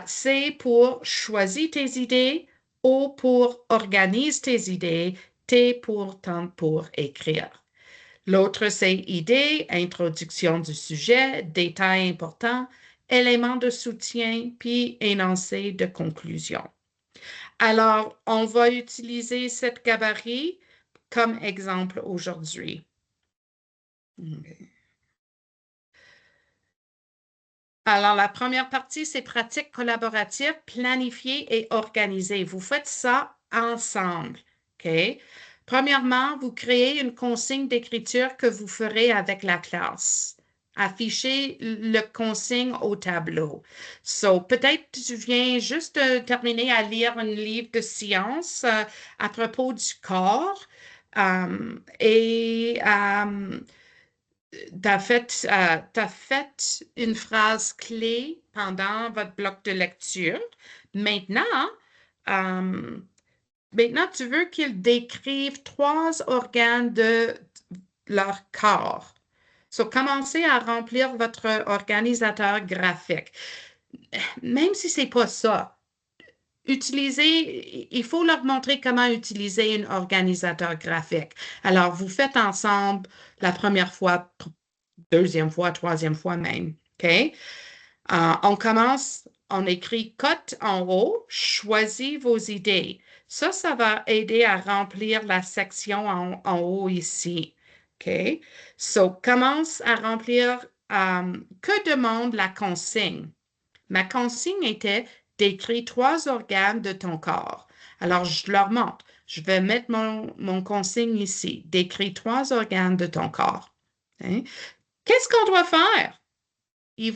C pour choisir tes idées, O pour organise tes idées, T pour temps pour écrire. L'autre, c'est idée, introduction du sujet, détails importants, éléments de soutien, puis énoncé de conclusion. Alors, on va utiliser cette gabarit comme exemple aujourd'hui. Okay. Alors, la première partie, c'est pratique collaborative, planifiée et organisée. Vous faites ça ensemble. OK? Premièrement, vous créez une consigne d'écriture que vous ferez avec la classe. Affichez le consigne au tableau. So, peut-être tu viens juste de terminer à lire un livre de science à propos du corps et tu as fait une phrase clé pendant votre bloc de lecture. Maintenant, tu veux qu'ils décrivent 3 organes de leur corps. So, commencez à remplir votre organisateur graphique. Même si ce n'est pas ça, il faut leur montrer comment utiliser un organisateur graphique. Alors, vous faites ensemble la première fois, deuxième fois, troisième fois même. OK? On commence, on écrit cote en haut, choisis vos idées. Ça va aider à remplir la section en haut ici. OK? So, commence à remplir que demande la consigne. Ma consigne était d'écrire 3 organes de ton corps. Alors, je leur montre. Je vais mettre mon consigne ici, d'écrire 3 organes de ton corps. Hein? Qu'est-ce qu'on doit faire? Ils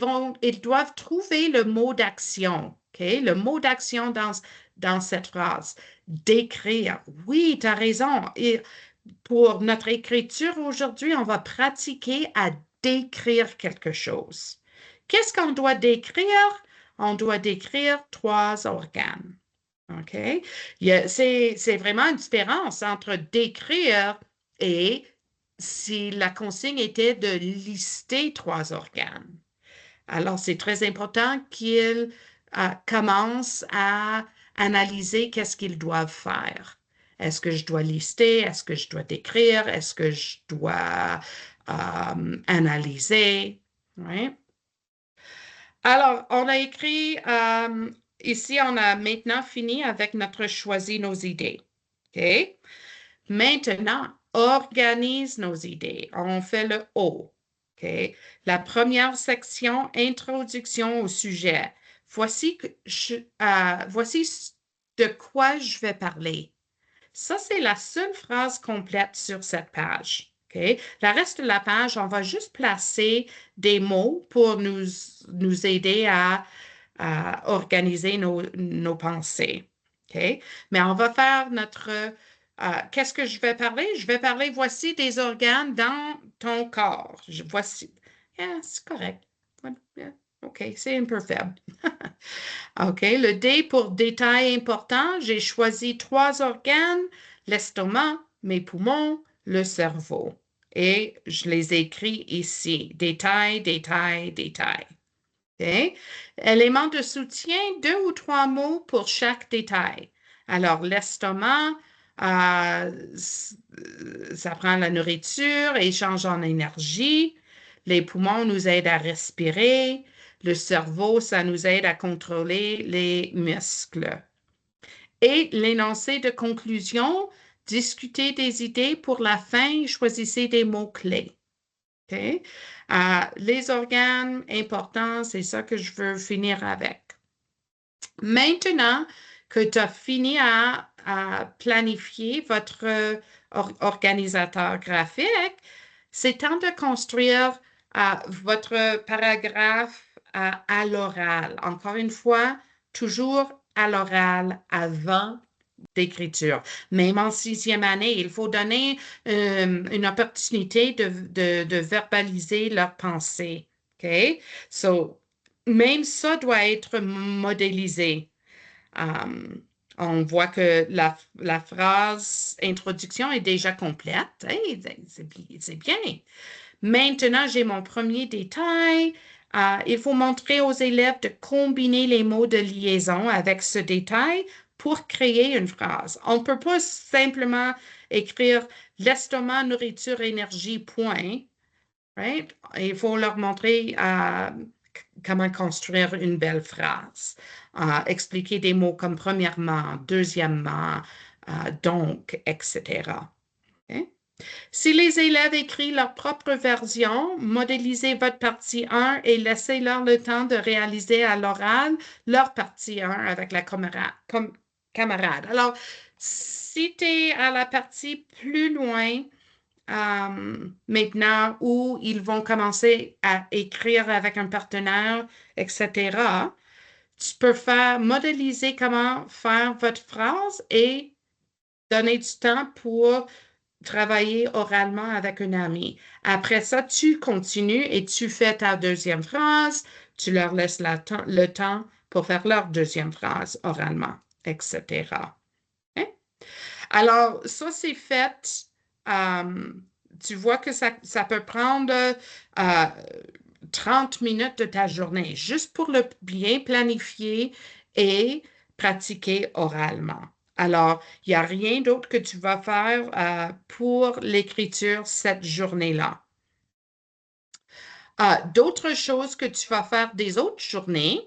doivent trouver le mot d'action. Okay? Le mot d'action dans cette phrase. Décrire. Oui, tu as raison. Et pour notre écriture aujourd'hui, on va pratiquer à décrire quelque chose. Qu'est-ce qu'on doit décrire? On doit décrire 3 organes. OK? C'est vraiment une différence entre décrire et si la consigne était de lister 3 organes. Alors, c'est très important qu'ils commencent à analyser qu'est-ce qu'ils doivent faire. Est-ce que je dois lister? Est-ce que je dois décrire? Est-ce que je dois analyser? Ouais. Alors, on a écrit, ici, on a maintenant fini avec notre choisi nos idées. OK? Maintenant, organise nos idées. On fait le O. OK? La première section, introduction au sujet. Voici de quoi je vais parler. Ça, c'est la seule phrase complète sur cette page. Okay? Le reste de la page, on va juste placer des mots pour nous aider à organiser nos pensées. Okay? Mais on va faire notre... qu'est-ce que je vais parler? Je vais parler, voici des organes dans ton corps. Voici. Yeah, c'est correct. Yeah, OK, c'est un peu faible. OK, le D pour détail important, j'ai choisi 3 organes, l'estomac, mes poumons, le cerveau. Et je les écris ici. Détail, détail, détail. OK? Éléments de soutien, 2 ou 3 mots pour chaque détail. Alors, l'estomac, ça prend la nourriture, échange en énergie. Les poumons nous aident à respirer. Le cerveau, ça nous aide à contrôler les muscles. Et l'énoncé de conclusion, discutez des idées pour la fin, choisissez des mots-clés. Okay? Les organes importants, c'est ça que je veux finir avec. Maintenant que tu as fini à planifier votre organisateur graphique, c'est temps de construire votre paragraphe à l'oral. Encore une fois, toujours à l'oral avant d'écriture. Même en 6e année, il faut donner une opportunité de verbaliser leurs pensées. OK? So, même ça doit être modélisé. On voit que la phrase introduction est déjà complète. Hey, c'est bien. Maintenant, j'ai mon premier détail. Il faut montrer aux élèves de combiner les mots de liaison avec ce détail pour créer une phrase. On ne peut pas simplement écrire l'estomac, nourriture, énergie, point. Right? Il faut leur montrer comment construire une belle phrase. Expliquer des mots comme premièrement, deuxièmement, donc, etc. Okay? Si les élèves écrivent leur propre version, modélisez votre partie 1 et laissez-leur le temps de réaliser à l'oral leur partie 1 avec la camarade. Alors, si tu es à la partie plus loin, maintenant où ils vont commencer à écrire avec un partenaire, etc., tu peux modéliser comment faire votre phrase et donner du temps pour travailler oralement avec un ami. Après ça, tu continues et tu fais ta deuxième phrase, tu leur laisses le temps pour faire leur deuxième phrase oralement, etc. Hein? Alors, ça, c'est fait. Tu vois que ça peut prendre 30 minutes de ta journée, juste pour le bien planifier et pratiquer oralement. Alors, il n'y a rien d'autre que tu vas faire pour l'écriture cette journée-là. D'autres choses que tu vas faire des autres journées,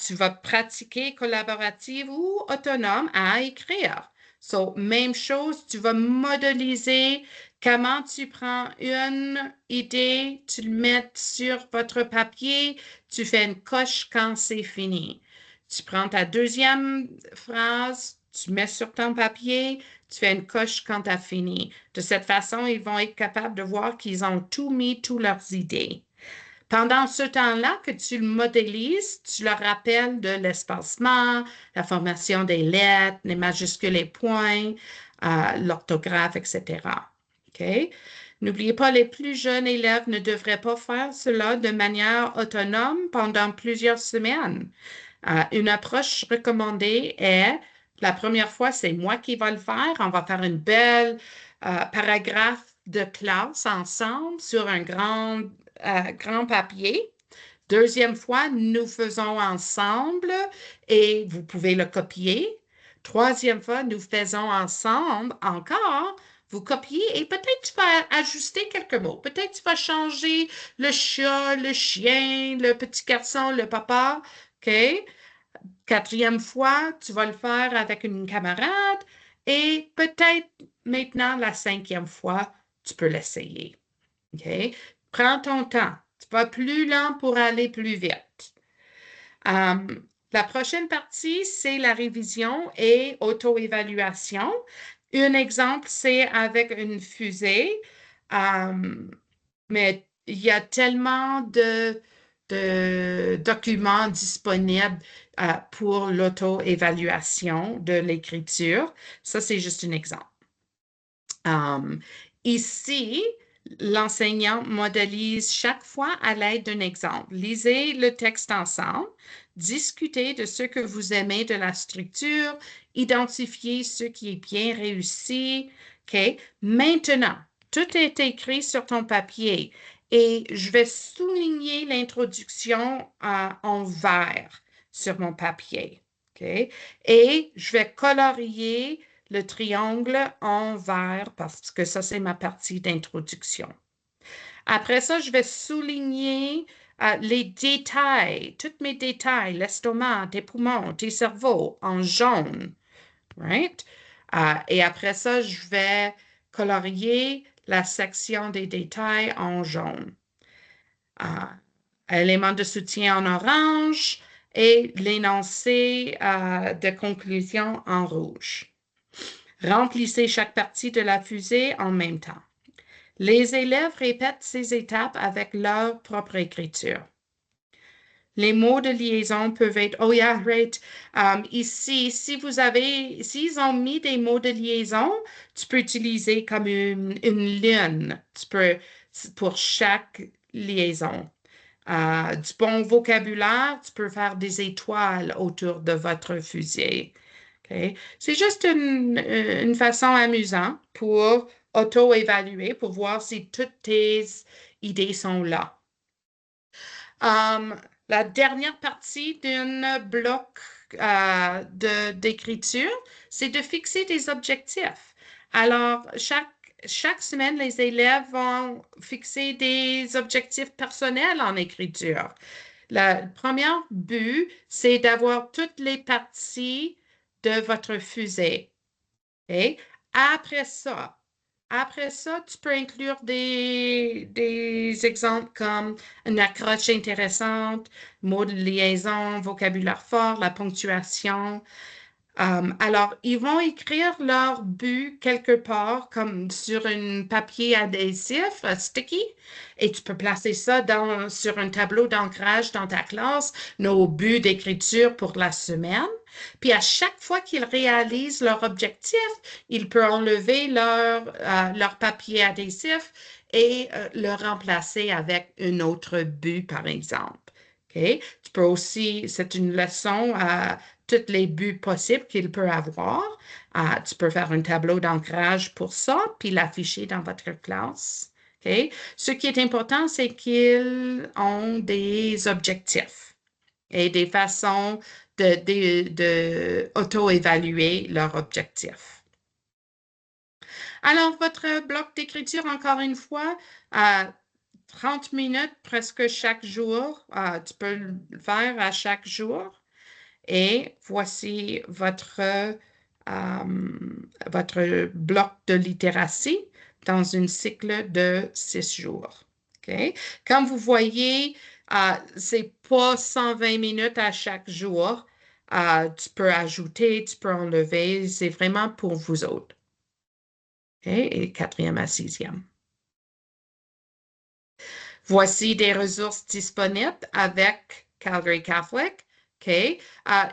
tu vas pratiquer collaborative ou autonome à écrire. So, même chose, tu vas modéliser comment tu prends une idée, tu le mets sur votre papier, tu fais une coche quand c'est fini. Tu prends ta deuxième phrase, tu mets sur ton papier, tu fais une coche quand tu as fini. De cette façon, ils vont être capables de voir qu'ils ont tout mis, toutes leurs idées. Pendant ce temps-là que tu le modélises, tu leur rappelles de l'espacement, la formation des lettres, les majuscules, les points, l'orthographe, etc. OK? N'oubliez pas, les plus jeunes élèves ne devraient pas faire cela de manière autonome pendant plusieurs semaines. Une approche recommandée est, la première fois, c'est moi qui vais le faire. On va faire une belle paragraphe de classe ensemble sur un grand papier. Deuxième fois, nous faisons ensemble et vous pouvez le copier. Troisième fois, nous faisons ensemble encore. Vous copiez et peut-être tu vas ajuster quelques mots. Peut-être tu vas changer le chat, le chien, le petit garçon, le papa. OK? Quatrième fois, tu vas le faire avec une camarade et peut-être maintenant, la cinquième fois, tu peux l'essayer. OK? Prends ton temps. Tu vas plus lent pour aller plus vite. La prochaine partie, c'est la révision et auto-évaluation. Un exemple, c'est avec une fusée, mais il y a tellement de documents disponibles pour l'auto-évaluation de l'écriture. Ça, c'est juste un exemple. Ici, l'enseignant modélise chaque fois à l'aide d'un exemple. Lisez le texte ensemble, discutez de ce que vous aimez de la structure, identifiez ce qui est bien réussi. OK? Maintenant, tout est écrit sur ton papier et je vais souligner l'introduction en vert sur mon papier. OK? Et je vais colorier le triangle en vert parce que ça, c'est ma partie d'introduction. Après ça, je vais souligner les détails, tous mes détails, l'estomac, tes poumons, tes cerveaux en jaune, right? Et après ça, je vais colorier la section des détails en jaune. Éléments de soutien en orange et l'énoncé de conclusion en rouge. Remplissez chaque partie de la fusée en même temps. Les élèves répètent ces étapes avec leur propre écriture. Les mots de liaison peuvent être, oh yeah, right. Ici, s'ils ont mis des mots de liaison, tu peux utiliser comme une lune. Pour chaque liaison. Du bon vocabulaire, tu peux faire des étoiles autour de votre fusée. Okay? C'est juste une façon amusante pour auto-évaluer, pour voir si toutes tes idées sont là. La dernière partie d'un bloc d'écriture, c'est de fixer des objectifs. Alors, chaque semaine, les élèves vont fixer des objectifs personnels en écriture. Le premier but, c'est d'avoir toutes les parties de votre fusée. Okay? Après ça, tu peux inclure des exemples comme une accroche intéressante, mots de liaison, vocabulaire fort, la ponctuation. Alors, ils vont écrire leur but quelque part, comme sur un papier adhésif, sticky, et tu peux placer ça sur un tableau d'ancrage dans ta classe, nos buts d'écriture pour la semaine. Puis à chaque fois qu'ils réalisent leur objectif, ils peuvent enlever leur papier adhésif et le remplacer avec un autre but, par exemple. Okay? Tu peux aussi, c'est une leçon à tous les buts possibles qu'il peut avoir. Tu peux faire un tableau d'ancrage pour ça, puis l'afficher dans votre classe. Okay? Ce qui est important, c'est qu'ils ont des objectifs et des façons de auto-évaluer leurs objectifs. Alors, votre bloc d'écriture, encore une fois, 30 minutes presque chaque jour. Tu peux le faire à chaque jour. Et voici votre bloc de littératie dans un cycle de 6 jours. Okay? Comme vous voyez, c'est pas 120 minutes à chaque jour. Tu peux ajouter, tu peux enlever. C'est vraiment pour vous autres. Okay? Et 4e à 6e. Voici des ressources disponibles avec Calgary Catholic. OK.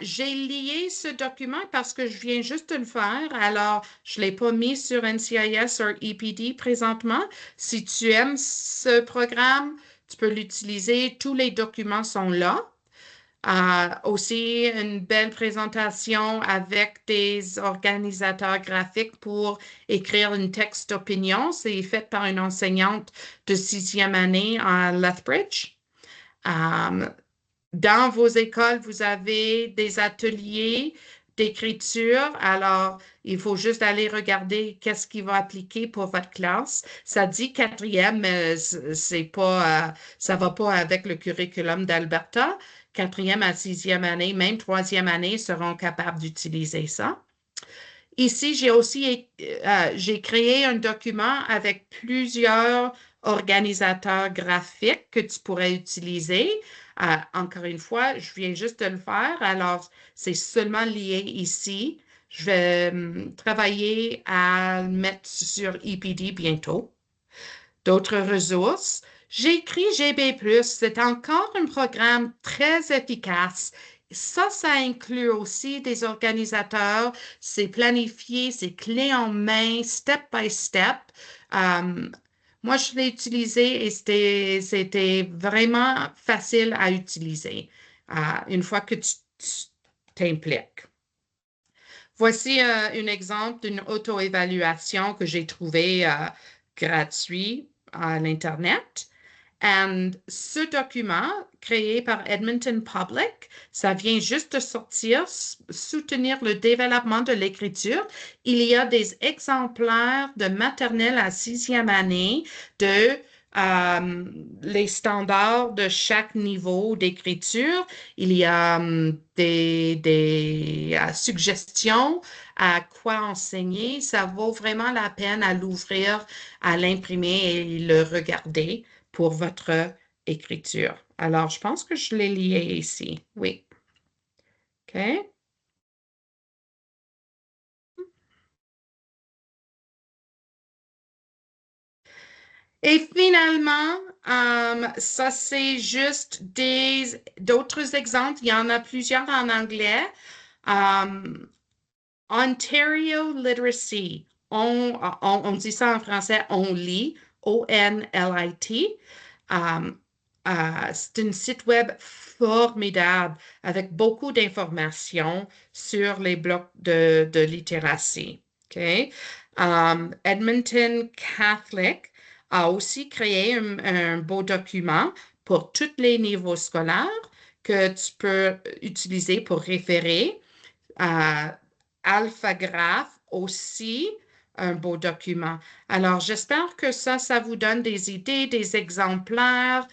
J'ai lié ce document parce que je viens juste de le faire. Alors, je ne l'ai pas mis sur NCIS ou EPD présentement. Si tu aimes ce programme, tu peux l'utiliser. Tous les documents sont là. Aussi, une belle présentation avec des organisateurs graphiques pour écrire un texte d'opinion. C'est fait par une enseignante de 6e année à Lethbridge. Dans vos écoles, vous avez des ateliers d'écriture. Alors, il faut juste aller regarder qu'est-ce qui va appliquer pour votre classe. Ça dit 4e, mais c'est pas, ça va pas avec le curriculum d'Alberta. 4e à 6e année, même 3e année seront capables d'utiliser ça. Ici, j'ai créé un document avec plusieurs organisateurs graphiques que tu pourrais utiliser. Encore une fois, je viens juste de le faire, alors c'est seulement lié ici. Je vais travailler à le mettre sur EPD bientôt. D'autres ressources. J'ai écrit GB+, c'est encore un programme très efficace. Ça inclut aussi des organisateurs, c'est planifié, c'est clé en main, step by step. Moi, je l'ai utilisé et c'était vraiment facile à utiliser une fois que tu t'impliques. Voici un exemple d'une auto-évaluation que j'ai trouvée gratuit à l'Internet. Et ce document, créé par Edmonton Public, ça vient juste de sortir, soutenir le développement de l'écriture. Il y a des exemplaires de maternelle à 6e année de les standards de chaque niveau d'écriture. Il y a des suggestions à quoi enseigner. Ça vaut vraiment la peine à l'ouvrir, à l'imprimer et le regarder pour votre écriture. Alors, je pense que je l'ai lié ici. Oui. OK. Et finalement, ça c'est juste d'autres exemples. Il y en a plusieurs en anglais. Ontario Literacy. On dit ça en français, on lit, O-N-L-I-T. C'est un site web formidable avec beaucoup d'informations sur les blocs de littératie. OK? Edmonton Catholic a aussi créé un beau document pour tous les niveaux scolaires que tu peux utiliser pour référer. AlphaGraph aussi, un beau document. Alors, j'espère que ça vous donne des idées, des exemplaires,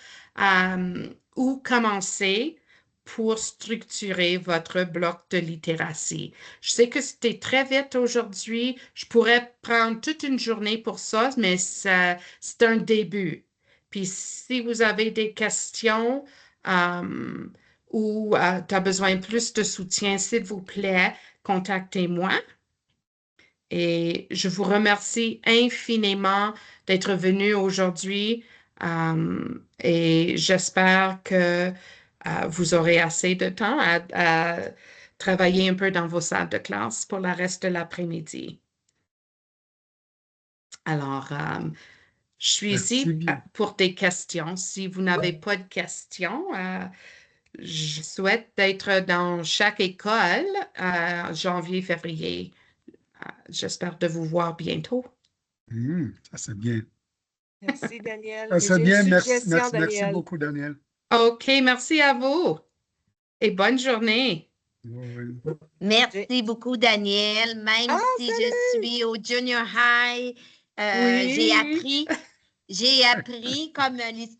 où commencer pour structurer votre bloc de littératie. Je sais que c'était très vite aujourd'hui. Je pourrais prendre toute une journée pour ça, mais c'est un début. Puis si vous avez des questions ou tu as besoin de plus de soutien, s'il vous plaît, contactez-moi. Et je vous remercie infiniment d'être venu aujourd'hui et j'espère que vous aurez assez de temps à travailler un peu dans vos salles de classe pour le reste de l'après-midi. Alors, je suis ici Merci bien. pour des questions. Si vous n'avez pas de questions, je souhaite d'être dans chaque école janvier, février. J'espère de vous voir bientôt. Ça c'est bien. Merci, Daniel. Ça Mais c'est j'ai une bien. Merci, suggestion, merci, merci Daniel. beaucoup, Daniel. OK, merci à vous et bonne journée. Oui. Merci beaucoup, Daniel. Même Ah, si je suis au junior high, Oui. j'ai appris comme l'histoire.